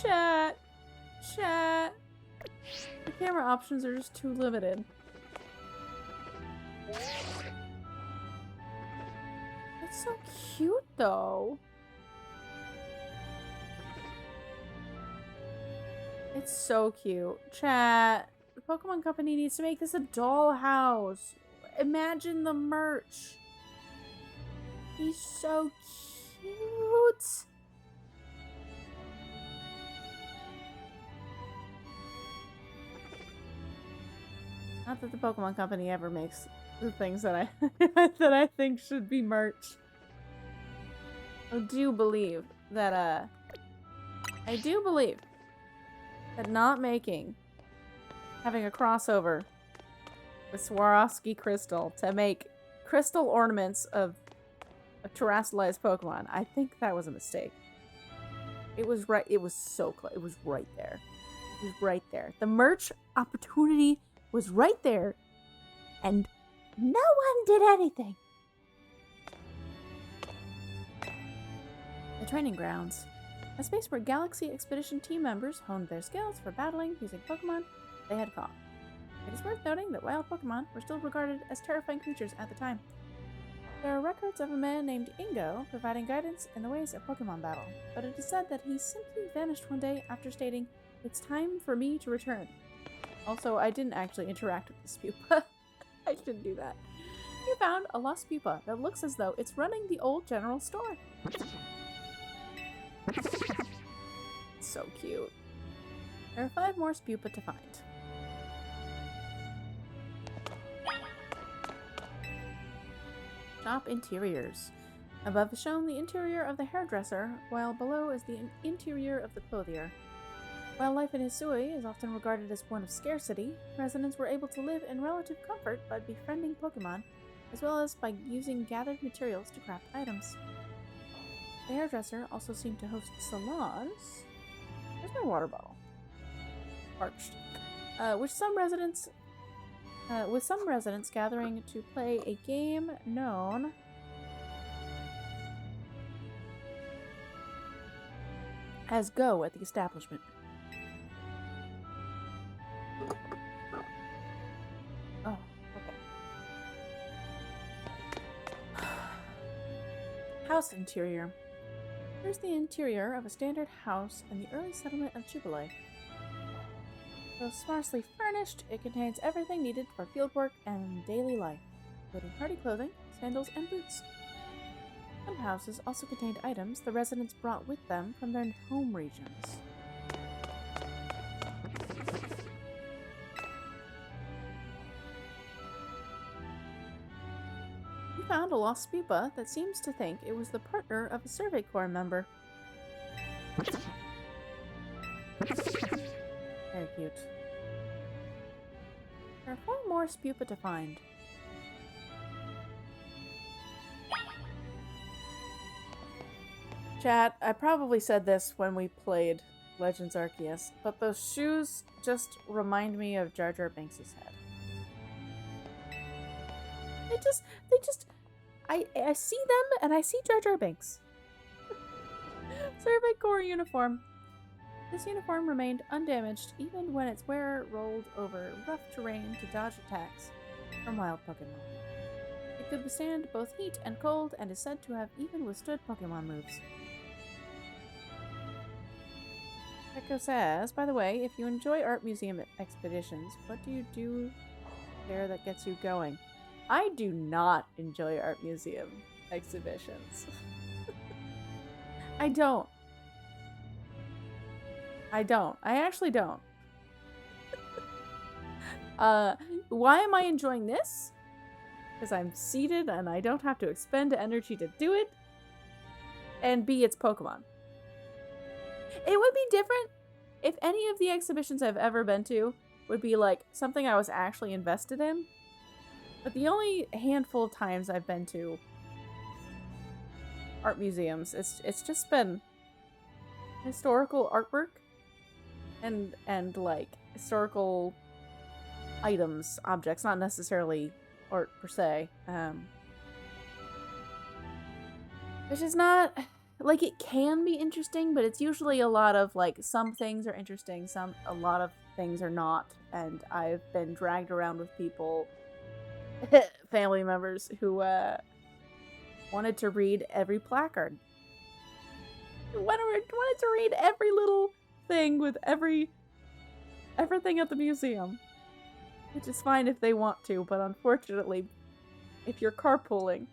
Chat. Chat. The camera options are just too limited. It's so cute, though. It's so cute. Chat. The Pokemon Company needs to make this a dollhouse. Imagine the merch. He's so cute. Not that the Pokemon Company ever makes the things that I think should be merch. I do believe that not having a crossover with Swarovski crystal to make crystal ornaments of terrestrialized Pokemon, I think that was a mistake. It was right. It was so close. It was right there. It was right there. The merch opportunity was right there, and no one did anything. The training grounds. A space where Galaxy Expedition team members honed their skills for battling using Pokemon they had caught. It is worth noting that wild Pokemon were still regarded as terrifying creatures at the time. There are records of a man named Ingo providing guidance in the ways of Pokemon battle, but it is said that he simply vanished one day after stating, "It's time for me to return." Also, I didn't actually interact with this pupa. I shouldn't do that. You found a lost pupa that looks as though it's running the old general store. So cute. There are 5 more pupa to find. Shop interiors. Above is shown the interior of the hairdresser, while below is the interior of the clothier. While life in Hisui is often regarded as one of scarcity, residents were able to live in relative comfort by befriending Pokemon, as well as by using gathered materials to craft items. The hairdresser also seemed to host salons. Where's my water bottle? Parched. With some residents gathering to play a game known as Go at the establishment. Oh, okay. House interior. Here's the interior of a standard house in the early settlement of Jubilee. Though sparsely furnished, it contains everything needed for fieldwork and daily life, including hardy clothing, sandals, and boots. Some houses also contained items the residents brought with them from their home regions. We found a lost pupa that seems to think it was the partner of a Survey Corps member. Very cute. There are 4 more Spupa to find. Chat, I probably said this when we played Legends Arceus, but those shoes just remind me of Jar Jar Binks' head. I see them and I see Jar Jar Binks. Survey Corps uniform. This uniform remained undamaged even when its wearer rolled over rough terrain to dodge attacks from wild Pokemon. It could withstand both heat and cold and is said to have even withstood Pokemon moves. Echo says, by the way, if you enjoy art museum expeditions, what do you do there that gets you going? I do not enjoy art museum exhibitions. I don't. I actually don't. Why am I enjoying this? Because I'm seated and I don't have to expend energy to do it. And B, it's Pokemon. It would be different if any of the exhibitions I've ever been to would be like something I was actually invested in. But the only handful of times I've been to art museums, it's just been historical artwork and like historical items, objects, not necessarily art per se. Which is not like, it can be interesting, but it's usually a lot of like some things are interesting, a lot of things are not, and I've been dragged around with people, family members who wanted to read every placard. Wanted to read every little thing with everything at the museum. Which is fine if they want to, but unfortunately, if you're carpooling,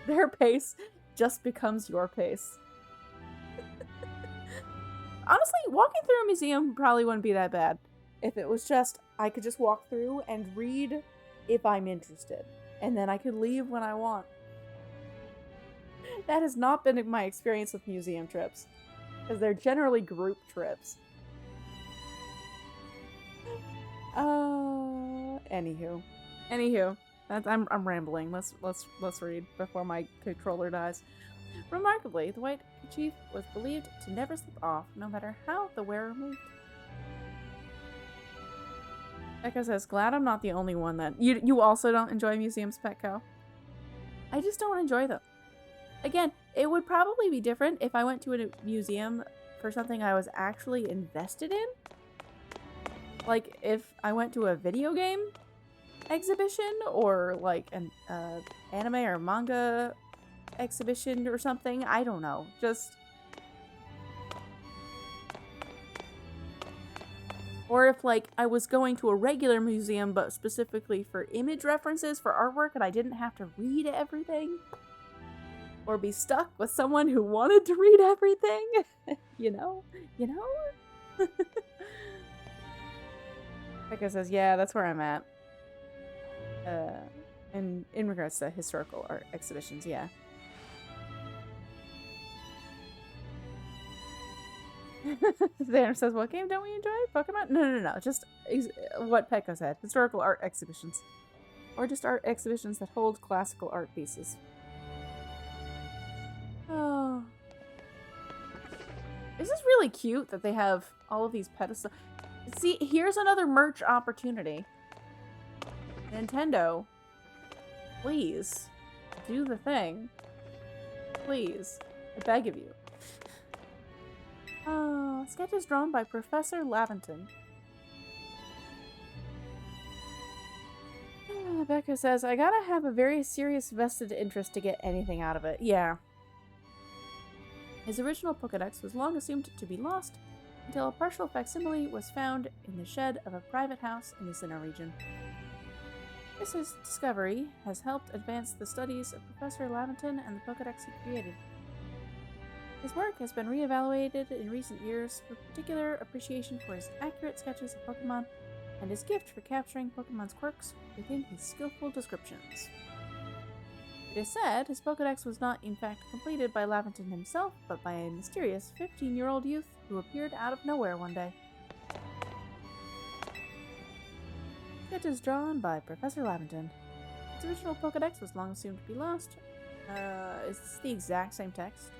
their pace just becomes your pace. Honestly, walking through a museum probably wouldn't be that bad. If it was just, I could just walk through and read if I'm interested. And then I could leave when I want. That has not been my experience with museum trips. Because they're generally group trips. Anywho. I'm rambling. Let's read before my controller dies. Remarkably, the white chief was believed to never slip off, no matter how the wearer moved. Echo says, glad I'm not the only one that... You also don't enjoy museums, Petco? I just don't enjoy them. Again, it would probably be different if I went to a museum for something I was actually invested in. Like, if I went to a video game exhibition, or like an anime or manga exhibition or something. I don't know. Just... Or if, like, I was going to a regular museum, but specifically for image references for artwork, and I didn't have to read everything. Or be stuck with someone who wanted to read everything. You know? Becca says, yeah, that's where I'm at. And in regards to historical art exhibitions, yeah. Xander says, what game don't we enjoy? Pokemon? No. Just what Petco said. Historical art exhibitions. Or just art exhibitions that hold classical art pieces. Oh. This is really cute that they have all of these pedestals. See, here's another merch opportunity. Nintendo, please, do the thing. Please. I beg of you. Oh, sketches drawn by Professor Laventon. Becca says, I gotta have a very serious vested interest to get anything out of it. Yeah. His original Pokédex was long assumed to be lost until a partial facsimile was found in the shed of a private house in the Sinnoh region. This discovery has helped advance the studies of Professor Laventon and the Pokédex he created. His work has been re-evaluated in recent years, with particular appreciation for his accurate sketches of Pokémon and his gift for capturing Pokémon's quirks within his skillful descriptions. It is said his Pokédex was not in fact completed by Laventon himself, but by a mysterious 15-year-old youth who appeared out of nowhere one day. Sketches drawn by Professor Laventon. Its original Pokédex was long assumed to be lost. Is this the exact same text?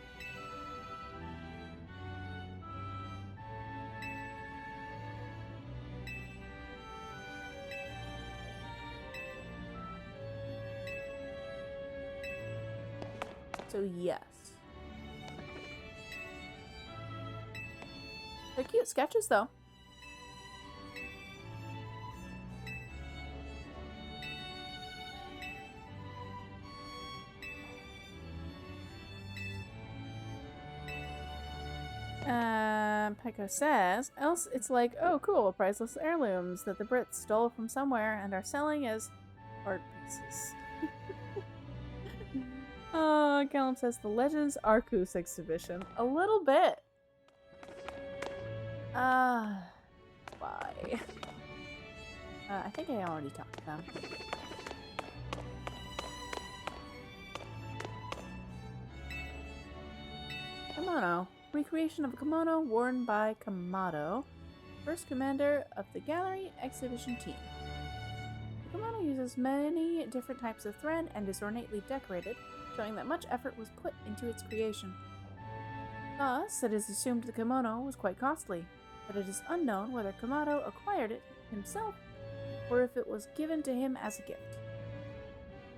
So yes. They're cute sketches though. Peko says, else it's like, oh cool, priceless heirlooms that the Brits stole from somewhere and are selling as art pieces. Callum says the Legends Arceus exhibition. A little bit. Why? I think I already talked to them. Kimono. Recreation of a kimono worn by Kamado, first commander of the gallery exhibition team. The kimono uses many different types of thread and is ornately decorated, showing that much effort was put into its creation. Thus, it is assumed the kimono was quite costly, but it is unknown whether Kamado acquired it himself or if it was given to him as a gift.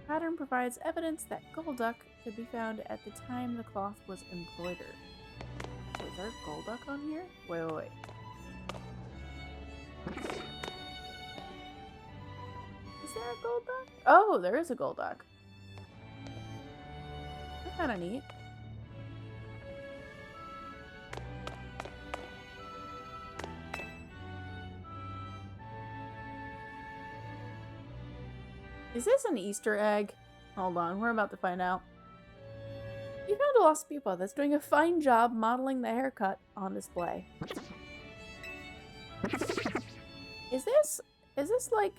The pattern provides evidence that Golduck could be found at the time the cloth was embroidered. So is there a Golduck on here? Wait. Is there a Golduck? Oh, there is a Golduck. That's kind of neat. Is this an Easter egg? Hold on, we're about to find out. You found a lost pupa that's doing a fine job modeling the haircut on display. Is this like...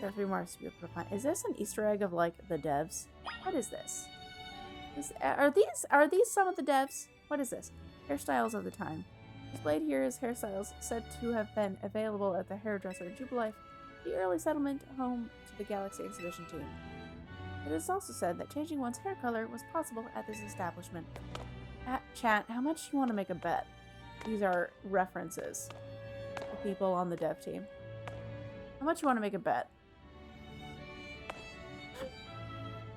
There are 3 more to find. Is this an Easter egg of like the devs? What is this? Are these some of the devs? What is this? Hairstyles of the time. Displayed here is hairstyles said to have been available at the hairdresser in Jubilife, the early settlement home to the Galaxy exhibition team. It is also said that changing one's hair color was possible at this establishment. Chat, how much do you want to make a bet? These are references to people on the dev team. How much do you want to make a bet?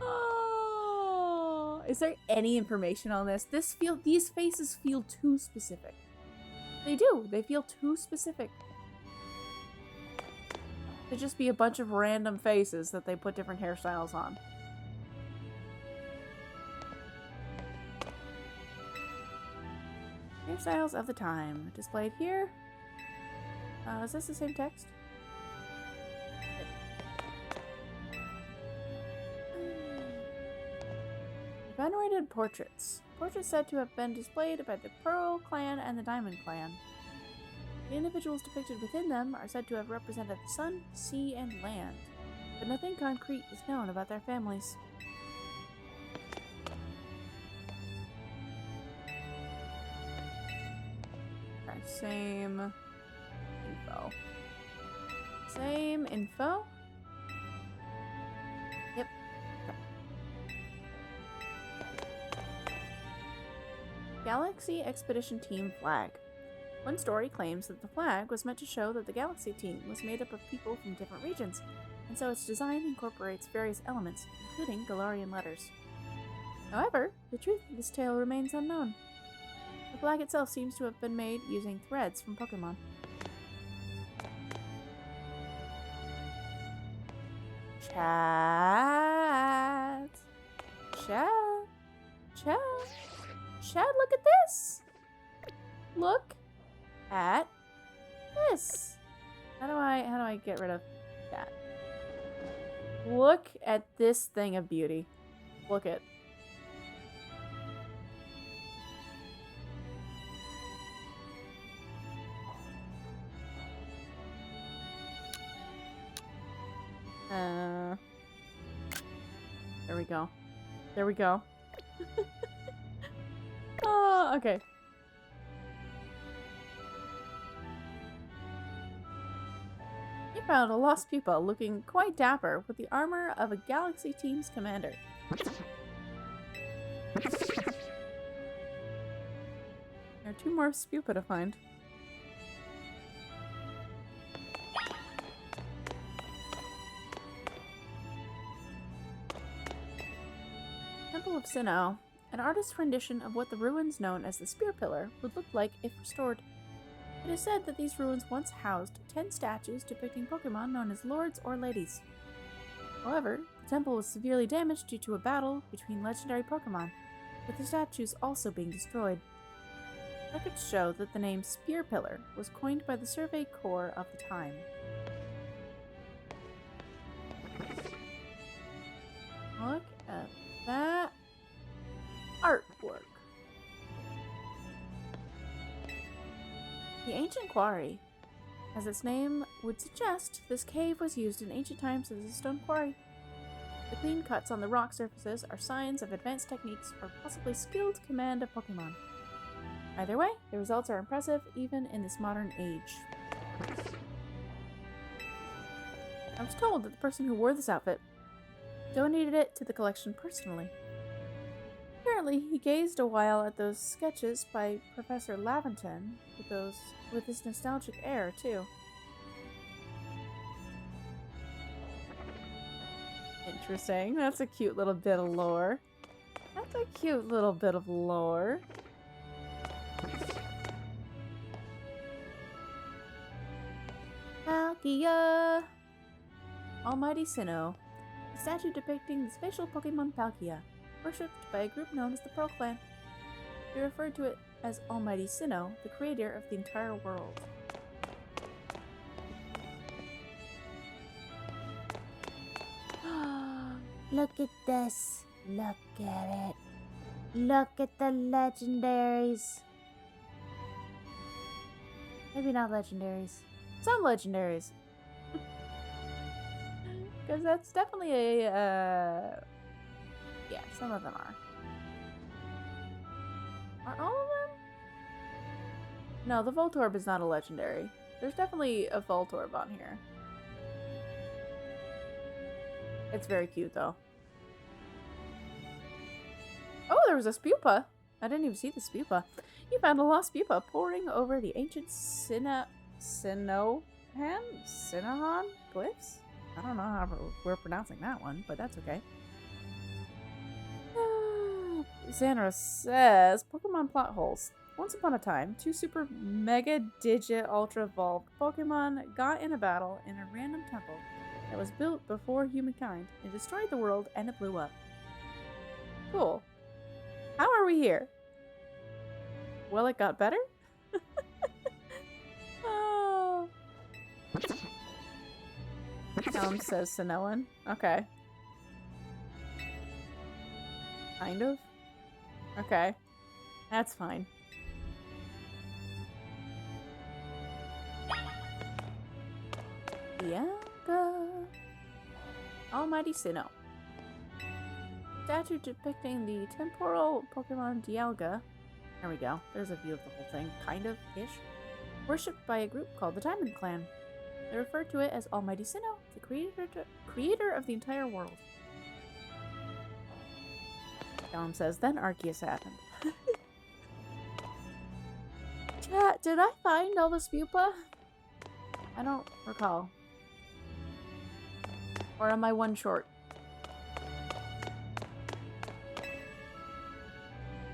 Oh, is there any information on this? These faces feel too specific. They do. They feel too specific. To just be a bunch of random faces that they put different hairstyles on. Hairstyles of the time. Displayed here. Is this the same text? Venerated portraits. Portraits said to have been displayed by the Pearl Clan and the Diamond Clan. The individuals depicted within them are said to have represented the sun, sea, and land, but nothing concrete is known about their families. Okay, same info. Same info? Yep. Galaxy Expedition Team Flag. One story claims that the flag was meant to show that the Galaxy team was made up of people from different regions, and so its design incorporates various elements, including Galarian letters. However, the truth of this tale remains unknown. The flag itself seems to have been made using threads from Pokémon. Chat. Chad, look at this! Look at this! How do I get rid of that? Look at this thing of beauty. Look at. There we go. There we go. Oh, okay. You found a lost pupa looking quite dapper with the armor of a Galaxy Team's commander. There are 2 more pupa to find. Temple of Sinnoh, an artist's rendition of what the ruins known as the Spear Pillar would look like if restored. It is said that these ruins once housed 10 statues depicting Pokemon known as lords or ladies. However, the temple was severely damaged due to a battle between legendary Pokemon, with the statues also being destroyed. Records show that the name Spear Pillar was coined by the Survey Corps of the time. Look at that artwork. The Ancient Quarry. As its name would suggest, this cave was used in ancient times as a stone quarry. The clean cuts on the rock surfaces are signs of advanced techniques or possibly skilled command of Pokemon. Either way, the results are impressive even in this modern age. I was told that the person who wore this outfit donated it to the collection personally. Apparently, he gazed a while at those sketches by Professor Laventon with his nostalgic air, too. Interesting. That's a cute little bit of lore. That's a cute little bit of lore. Palkia! Almighty Sinnoh. A statue depicting the spatial Pokemon Palkia, worshipped by a group known as the Pearl Clan. They referred to it as Almighty Sinnoh, the creator of the entire world. Look at this. Look at it. Look at the legendaries. Maybe not legendaries. Some legendaries. Because that's definitely a, yeah, some of them are. Are all of them? No, the Voltorb is not a legendary. There's definitely a Voltorb on here. It's very cute, though. Oh, there was a Spupa! I didn't even see the Spupa. You found a lost Spupa poring over the ancient Sinnohan glyphs? I don't know how we're pronouncing that one, but that's okay. Xanra says, Pokemon plot holes. Once upon a time, 2 super mega digit ultra evolved Pokemon got in a battle in a random temple that was built before humankind. It destroyed the world and it blew up. Cool. How are we here? Well, it got better? Oh. Says Sinnohan. Okay. Kind of. Okay. That's fine. Dialga. Almighty Sinnoh. Statue depicting the temporal Pokemon Dialga. There we go. There's a view of the whole thing. Kind of-ish. Worshipped by a group called the Diamond Clan. They refer to it as Almighty Sinnoh, the creator of the entire world. Dom says, then Arceus happened. Chat, did I find all the Spupa? I don't recall. Or am I one short?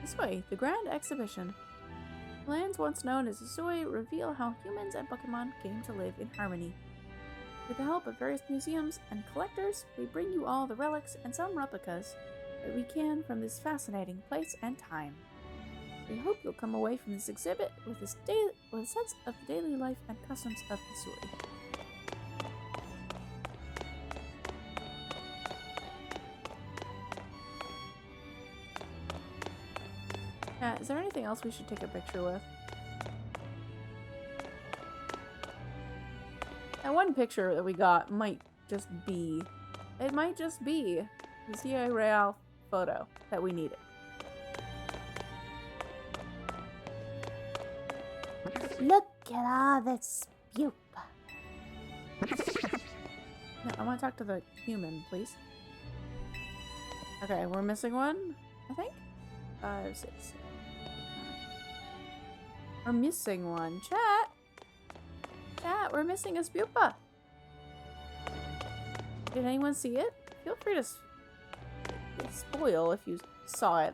This way, the Grand Exhibition. Lands once known as Azoi reveal how humans and Pokemon came to live in harmony. With the help of various museums and collectors, we bring you all the relics and some replicas that we can from this fascinating place and time. We hope you'll come away from this exhibit with a sense of the daily life and customs of Missouri. Is there anything else we should take a picture with? That one picture that we got might just be... It might just be the Z-A Royale photo that we needed. Look at all this pupa. No, I want to talk to the human, please. Okay, we're missing one, I think? 5, 6, 7. We're missing one. Chat! Chat, we're missing a pupa. Did anyone see it? Feel free to spoil if you saw it.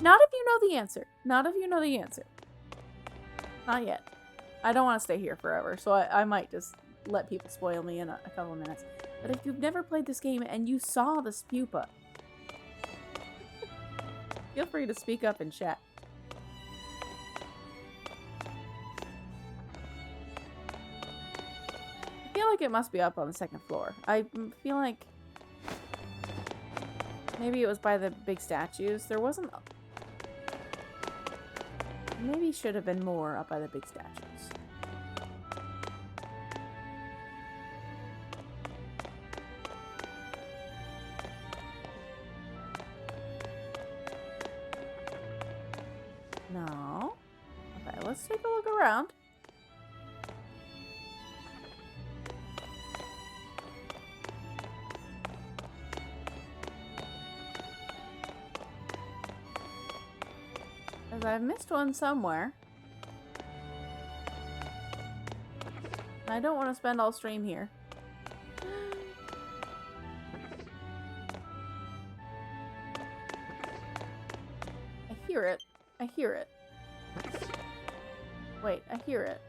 Not if you know the answer. Not if you know the answer. Not yet. I don't want to stay here forever, so I might just let people spoil me in a couple of minutes. But if you've never played this game and you saw the pupa, feel free to speak up in chat. I feel like it must be up on the second floor. I feel like maybe it was by the big statues. There wasn't... Maybe should have been more up by the big statues. No. Okay, let's take a look around. Because I've missed one somewhere. And I don't want to spend all stream here. I hear it. I hear it. Wait, I hear it.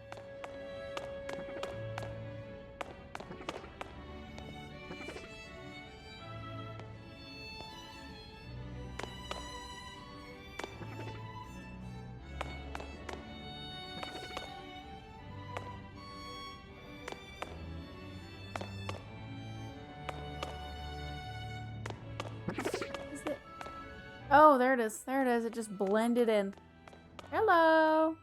Is it? Oh, there it is. There it is. It just blended in. Hello!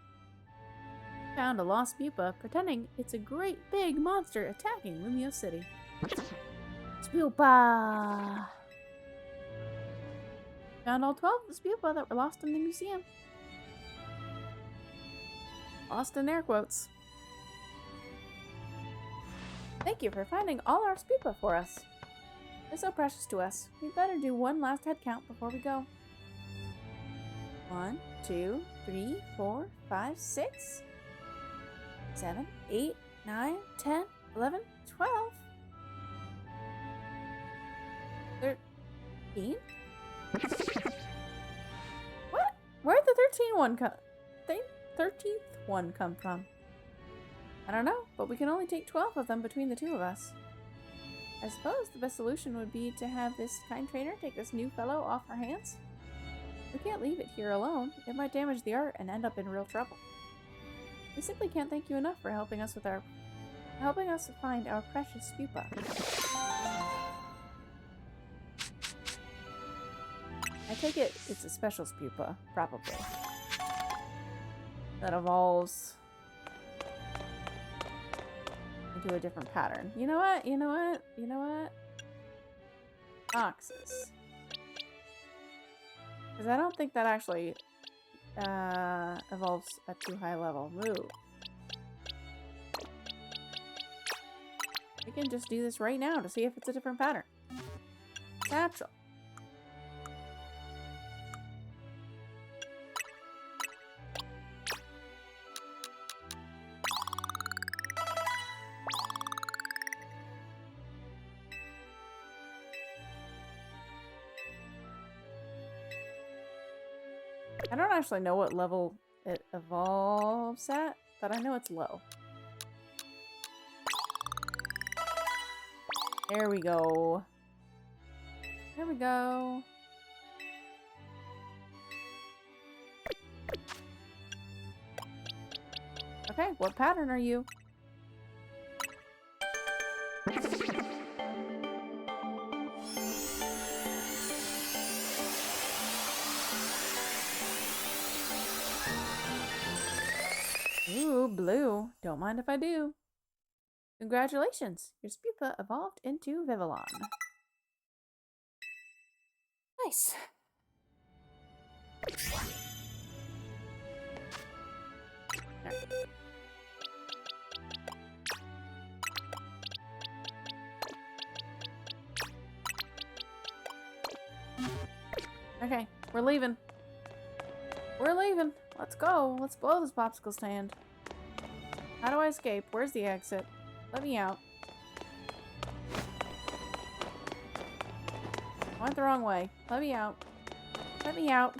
Found a lost pupa, pretending it's a great big monster attacking Lumiose City. Pupa. Found all 12 of the pupa that were lost in the museum. Lost in air quotes. Thank you for finding all our pupa for us. They're so precious to us. We'd better do one last head count before we go. 1, 2, 3, 4, 5, 6, 7, 8, 9, 10, 11, 12, 13? What? Where'd the 13th one come from? I don't know, but we can only take 12 of them between the two of us. I suppose the best solution would be to have this kind trainer take this new fellow off our hands. We can't leave it here alone. It might damage the art and end up in real trouble. We simply can't thank you enough for helping us to find our precious pupa. I take it it's a special pupa, probably. That evolves into a different pattern. You know what? You know what? You know what? Boxes. Because I don't think that actually evolves at too high level. Move. We can just do this right now to see if it's a different pattern. Satchel. I don't actually know what level it evolves at, but I know it's low. There we go. There we go. Okay, what pattern are you? Ooh, blue. Don't mind if I do. Congratulations! Your Spupa evolved into Vivillon. Nice. Right. Okay, we're leaving. We're leaving. Let's go. Let's blow this popsicle stand. How do I escape? Where's the exit? Let me out. I went the wrong way. Let me out. Let me out.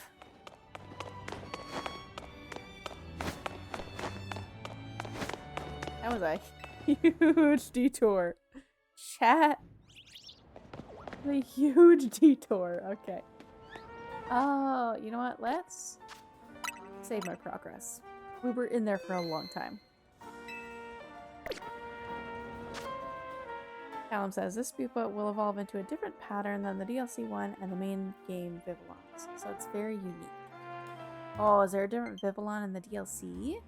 That was a huge detour. Chat. A huge detour. Okay. Oh, you know what? Let's save my progress. We were in there for a long time. Callum says this Spupa will evolve into a different pattern than the DLC one and the main game Vivillons, so it's very unique. Oh, is there a different Vivillon in the DLC?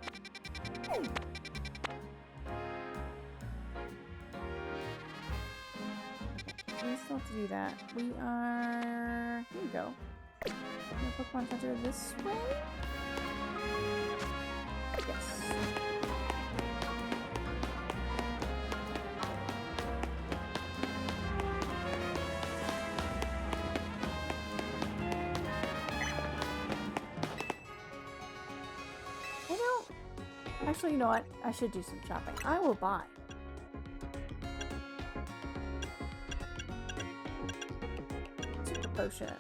Okay, we still have to do that. We are... Here we go. Pokemon Center this way? Yes. Actually, you know what? I should do some shopping. I will buy. Super potion.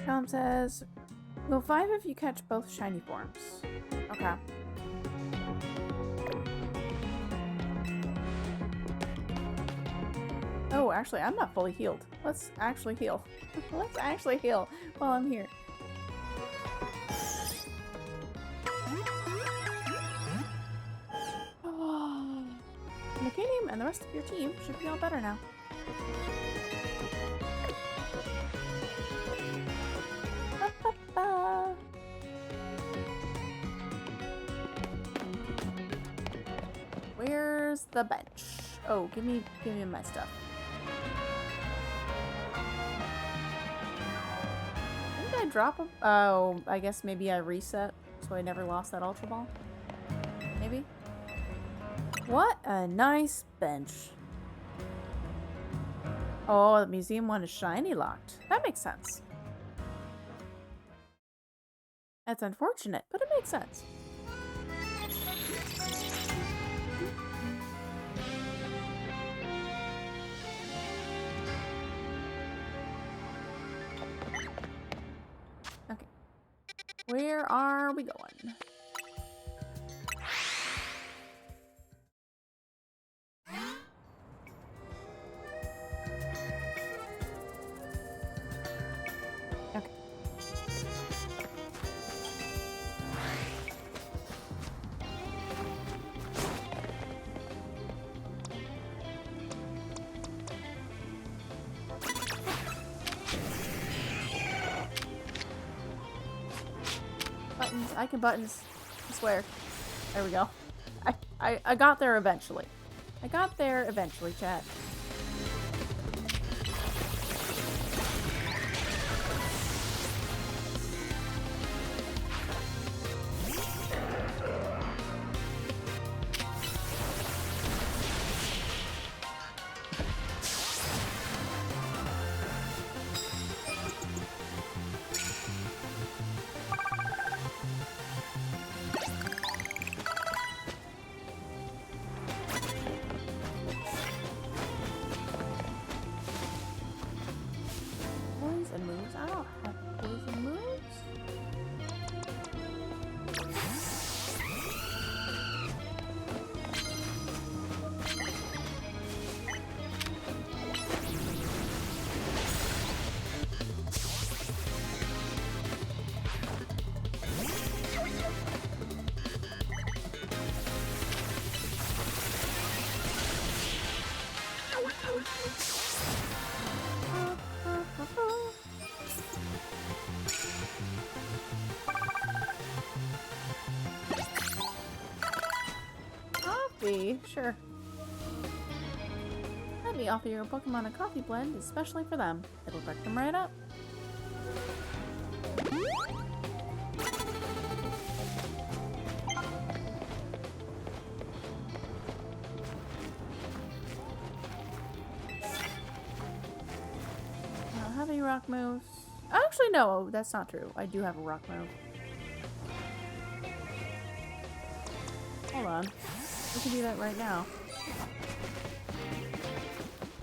Tom says, will 5 of you catch both shiny forms? Okay. Oh, actually, I'm not fully healed. Let's actually heal. Let's actually heal while I'm here. Oh, Mechanium and the rest of your team should be all better now. Ba-ba-ba. Where's the bench? Oh, give me my stuff. Didn't I drop them? Oh, I guess maybe I reset, so I never lost that Ultra Ball. Maybe? What a nice bench. Oh, the museum one is shiny locked. That makes sense. That's unfortunate, but it makes sense. Okay. Where are we going? Okay. Buttons. I can buttons. I swear. There we go. I got there eventually. I got there eventually, chat. coffee. Sure. Let me offer your Pokemon a coffee blend especially for them. It'll perk them right up. I don't have any rock moves. Actually, no, that's not true. I do have a rock move. Hold on. We can do that right now.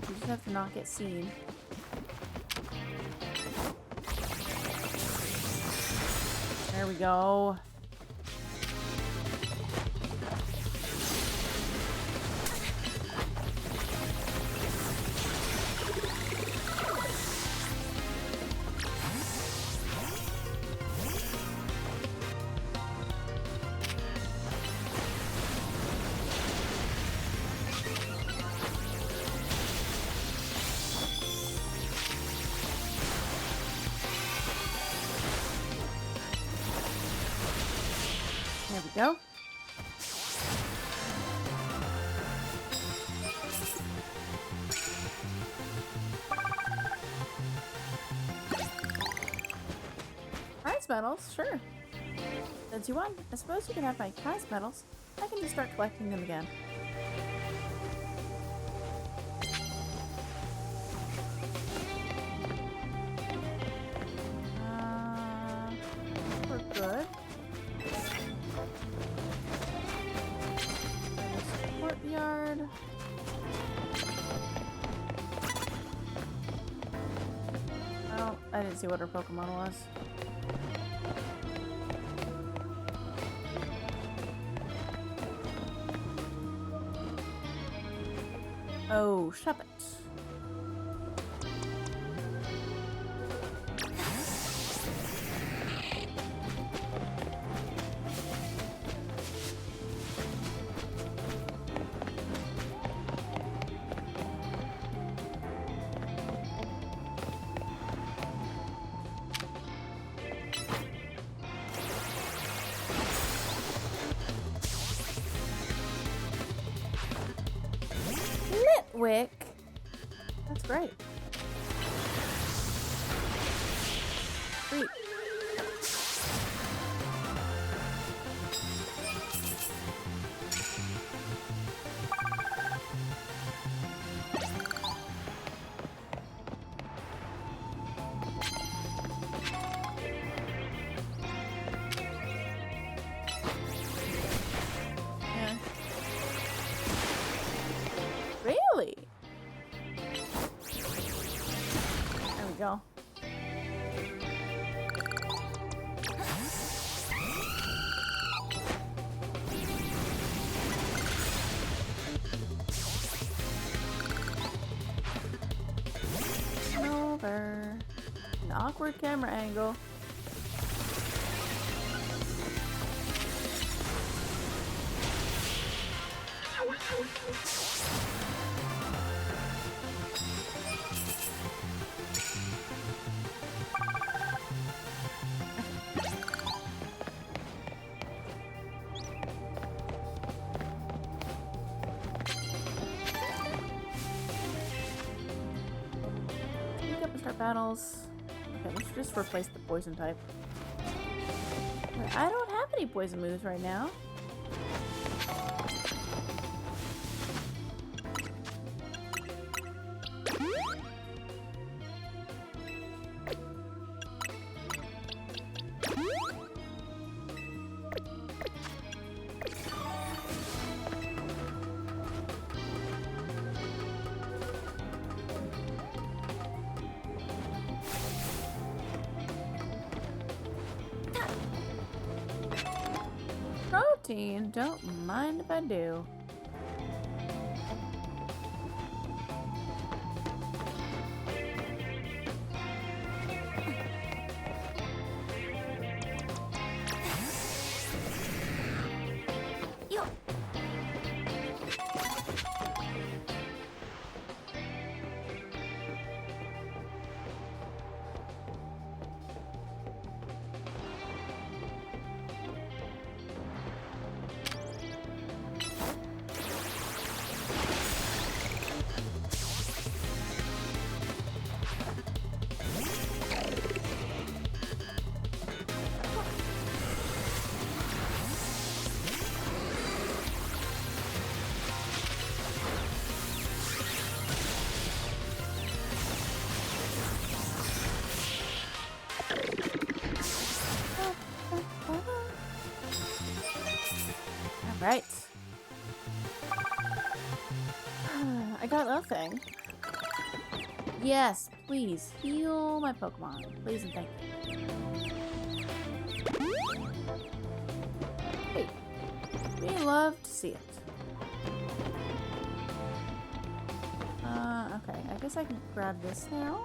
We just have to not get seen. There we go. There we go. Prize medals, sure. Since you won, I suppose you can have my prize medals. I can just start collecting them again. We're good. Courtyard. Oh, I didn't see what her Pokemon was. Oh, shove it. Litwick. That's great. Sweet. Yeah. Really? There we go. Over. An awkward camera angle. Speak up and start battles. Okay, let's just replace the poison type. Wait, I don't have any poison moves right now. Protein, don't mind if I do. I got nothing. Yes, please heal my Pokemon. Please and thank you. Hey, we love to see it. Okay, I guess I can grab this now.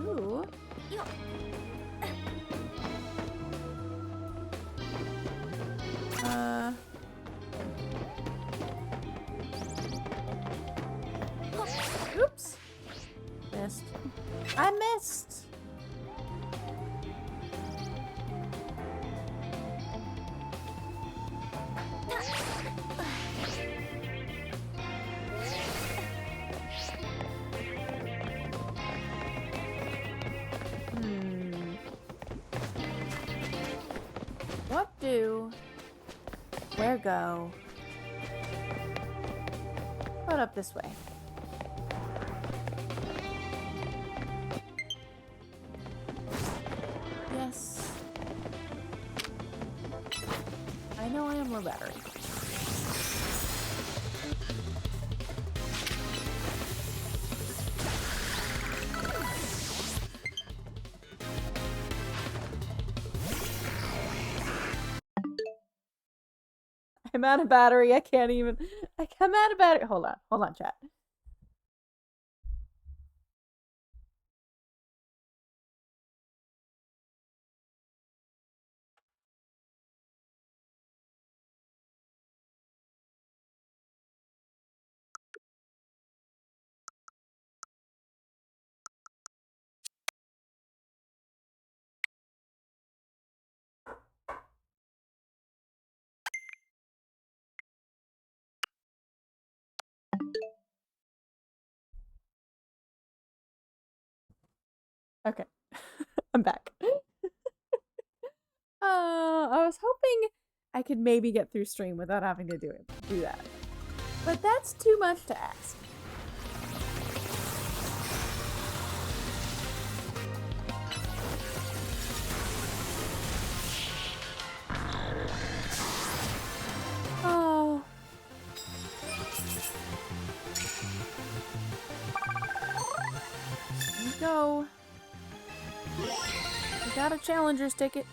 Ooh. Oops. Missed. I missed. What do? Where go? Put up this way. Yes. I know I am low battery. I'm out of battery. I can't even. I'm out of battery. Hold on, chat. Okay, I'm back. I was hoping I could maybe get through stream without having to do that, but that's too much to ask. Oh. Here we go. We got a challenger's ticket.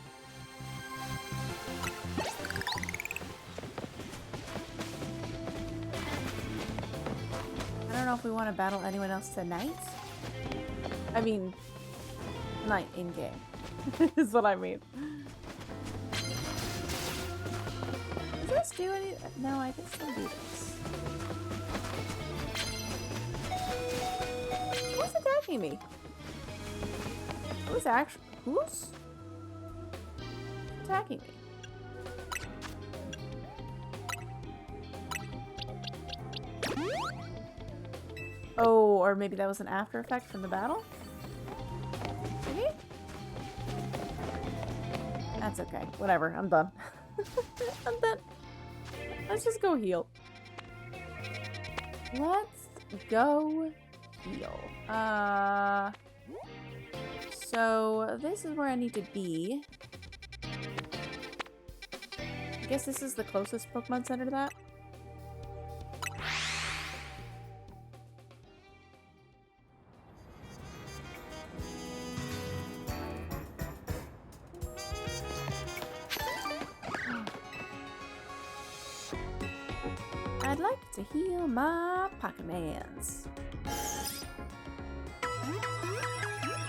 I don't know if we want to battle anyone else tonight. I mean, night in game is what I mean. Does this do any? No, I can still do this. Who's attacking me? Who's attacking me? Oh, or maybe that was an after effect from the battle? Maybe? That's okay. Whatever. I'm done. I'm done. Let's just go heal. Let's go heal. So this is where I need to be. I guess this is the closest Pokemon Center to that. I'd like to heal my Pokemons.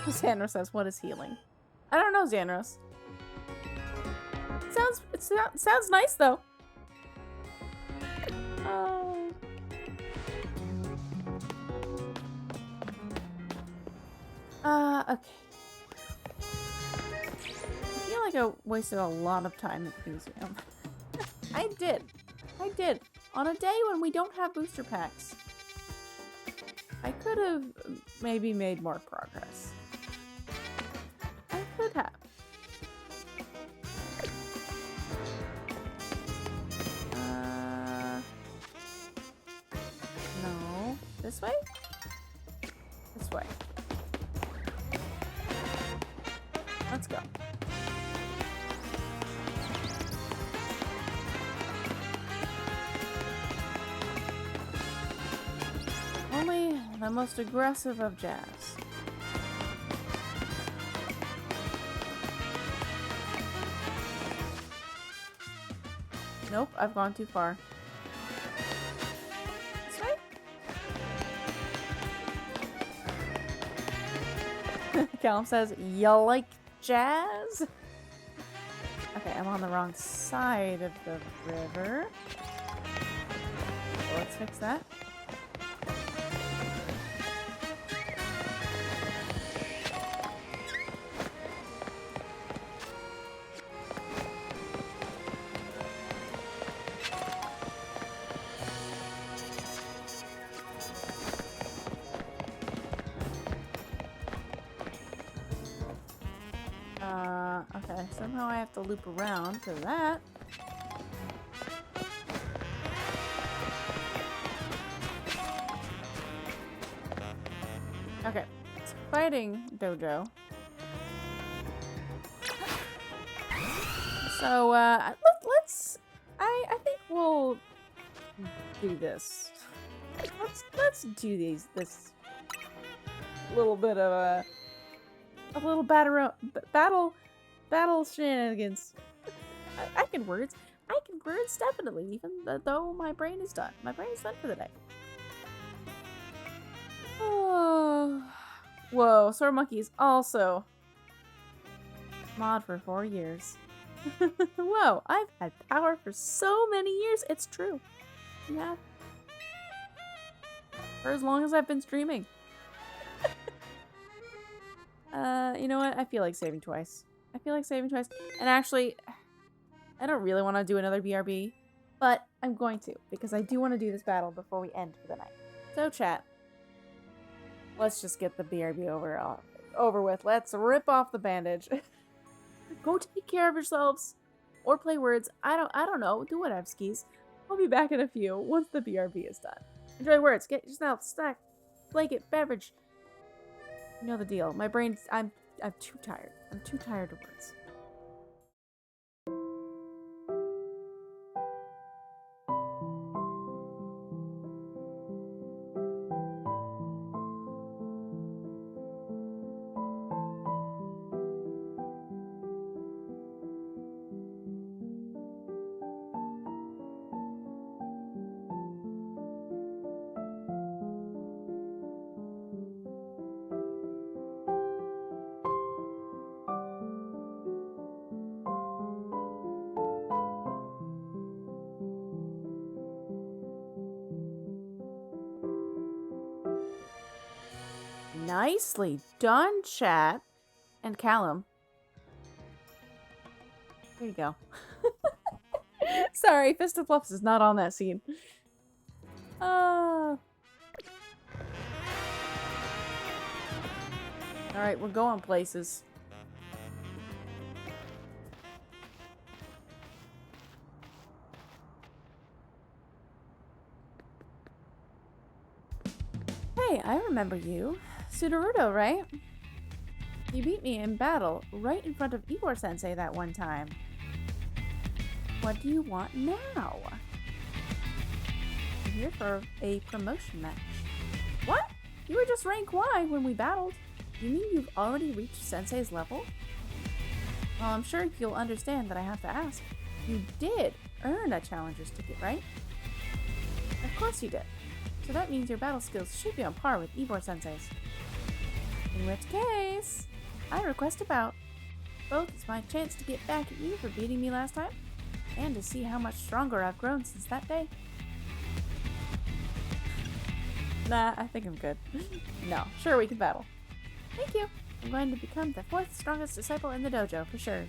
Xandros says, what is healing? I don't know, Xandros. It sounds nice, though. Okay. I feel like I wasted a lot of time at the museum. I did. On a day when we don't have booster packs. I could have maybe made more progress. I could have. No. This way? This way. Let's go. The most aggressive of jazz. Nope, I've gone too far. This way? Callum says, you like jazz? Okay, I'm on the wrong side of the river. So let's fix that. Okay, somehow I have to loop around for that. Okay, it's fighting dojo. So, let's, I think we'll do this. Let's do this little bit of a little battle shenanigans. I can words definitely, even though my brain is done. My brain is done for the day. Oh, whoa! Sword Monkey is also mod for 4 years. Whoa! I've had power for so many years. It's true. Yeah. For as long as I've been streaming. You know what? I feel like saving twice. And actually, I don't really want to do another BRB, but I'm going to, because I do want to do this battle before we end for the night. So chat, let's just get the BRB over with. Let's rip off the bandage. Go take care of yourselves, or play words. I don't know. Do whatever skis. I'll be back in a few once the BRB is done. Enjoy words. Get yourself snack, blanket, beverage. You know the deal. My brain's I'm too tired. I'm too tired of words. Nicely done, chat. And Callum. There you go. Sorry, Fist of Fluffs is not on that scene. Alright, we're going places. Hey, I remember you. Sudoruto, right? You beat me in battle right in front of Igor-sensei that one time. What do you want now? I'm here for a promotion match. What? You were just rank Y when we battled. You mean you've already reached Sensei's level? Well, I'm sure you'll understand that I have to ask. You did earn a challenger's ticket, right? Of course you did. So that means your battle skills should be on par with Igor-sensei's. In which case, I request a bout. Both is my chance to get back at you for beating me last time, and to see how much stronger I've grown since that day. Nah, I think I'm good. No, sure we can battle. Thank you. I'm going to become the 4th strongest disciple in the dojo, for sure.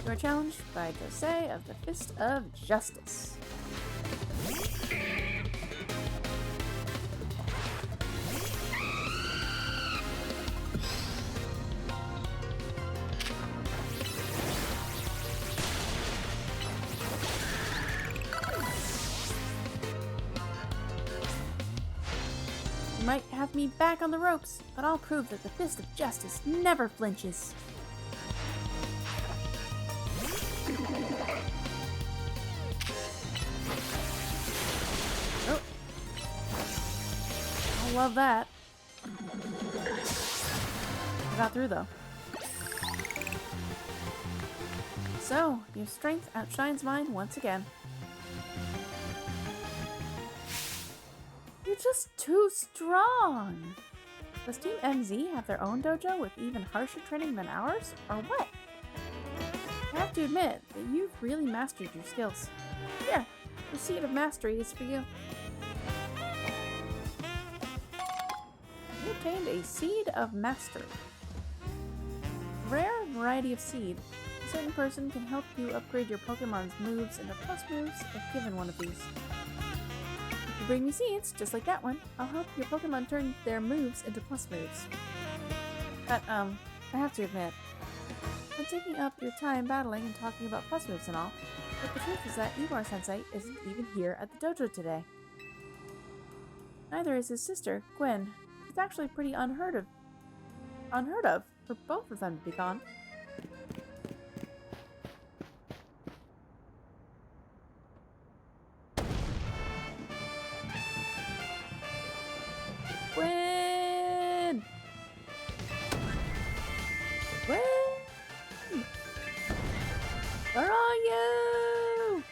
You are challenged by Dosei of the Fist of Justice. You might have me back on the ropes, but I'll prove that the Fist of Justice never flinches. love that. I got through though. So, your strength outshines mine once again. You're just too strong! Does Team MZ have their own dojo with even harsher training than ours, or what? I have to admit that you've really mastered your skills. Here, the seed of mastery is for you. You obtained a seed of mastery. Rare variety of seed. A certain person can help you upgrade your Pokemon's moves into plus moves if given one of these. If you bring me seeds, just like that one, I'll help your Pokemon turn their moves into plus moves. But, I have to admit, I'm taking up your time battling and talking about plus moves and all, but the truth is that Igor-sensei isn't even here at the dojo today. Neither is his sister, Gwen. It's actually pretty unheard of for both of them to be gone. Gwen! Gwen! Where are you?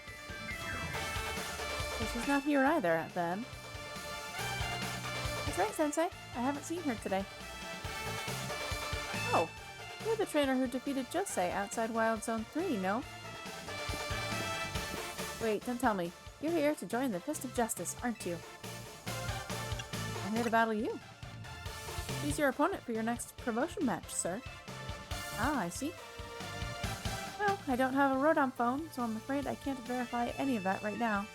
Well, she's not here either, then. That's right, Sensei. I haven't seen her today. Oh, you're the trainer who defeated Josei outside Wild Zone 3, no? Wait, don't tell me. You're here to join the Fist of Justice, aren't you? I'm here to battle you. He's your opponent for your next promotion match, sir. Ah, I see. Well, I don't have a Rotom phone, so I'm afraid I can't verify any of that right now.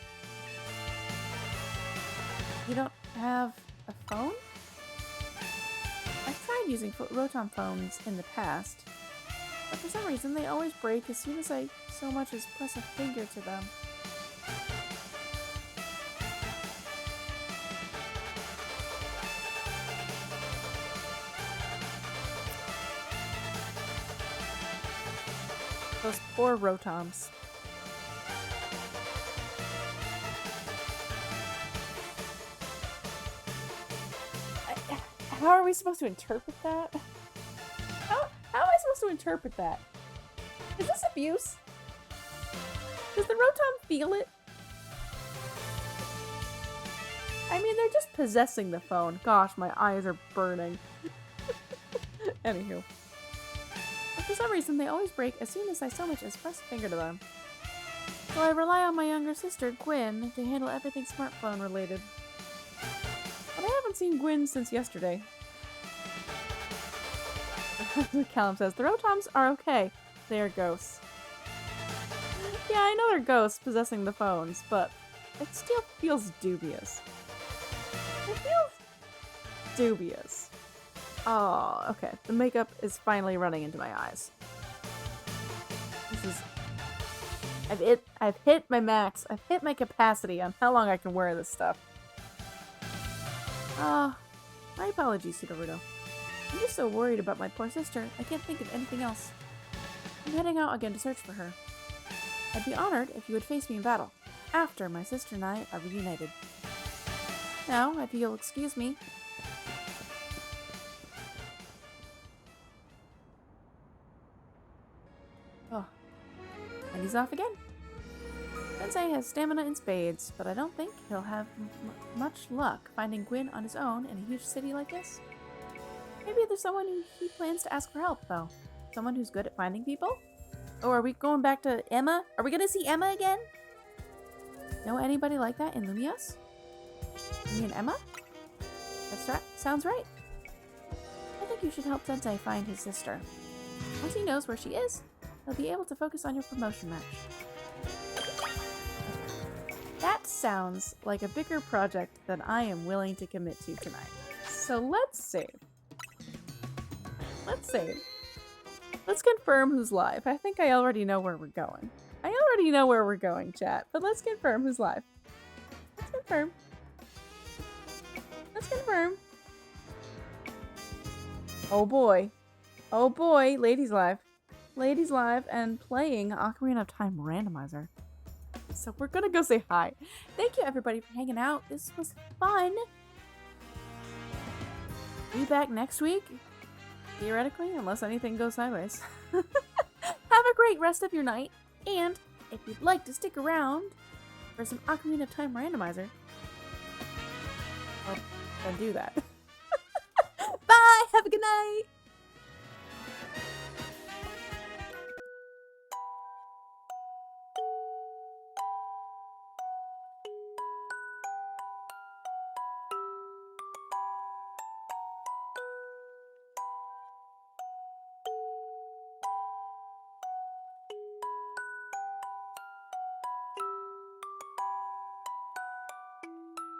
You don't have a phone? I've tried using Rotom phones in the past, but for some reason they always break as soon as I so much as press a finger to them. Those poor Rotoms. How are we supposed to interpret that? How am I supposed to interpret that? Is this abuse? Does the Rotom feel it? I mean, they're just possessing the phone. Gosh, my eyes are burning. Anywho. But for some reason, they always break as soon as I so much as press a finger to them. So I rely on my younger sister, Gwen, to handle everything smartphone related. But I haven't seen Gwen since yesterday. Callum says, the Rotoms are okay. They are ghosts. Yeah, I know they're ghosts possessing the phones, but it still feels dubious. It feels dubious. Oh, okay. The makeup is finally running into my eyes. This is... I've hit my max. I've hit my capacity on how long I can wear this stuff. My apologies, Sudoruto. I'm just so worried about my poor sister, I can't think of anything else. I'm heading out again to search for her. I'd be honored if you would face me in battle, after my sister and I are reunited. Now, if you'll excuse me... Oh. And he's off again. Sensei has stamina in spades, but I don't think he'll have much luck finding Gwyn on his own in a huge city like this. Maybe there's someone who he plans to ask for help, though. Someone who's good at finding people? Oh, are we going back to Emma? Are we gonna see Emma again? Know anybody like that in Lumiose? Me and Emma? That's right. Sounds right. I think you should help Sensei find his sister. Once he knows where she is, he'll be able to focus on your promotion match. That sounds like a bigger project than I am willing to commit to tonight. So let's save. Let's save. Let's confirm who's live. I think I already know where we're going. I already know where we're going, chat, but let's confirm who's live. Let's confirm. Let's confirm. Oh boy. Oh boy, Ladies live. Ladies live and playing Ocarina of Time Randomizer. So we're gonna go say hi. Thank you everybody for hanging out. This was fun. Be back next week, theoretically, unless anything goes sideways. Have a great rest of your night, and if you'd like to stick around for some Ocarina of Time randomizer, well, then do that. Bye! Have a good night!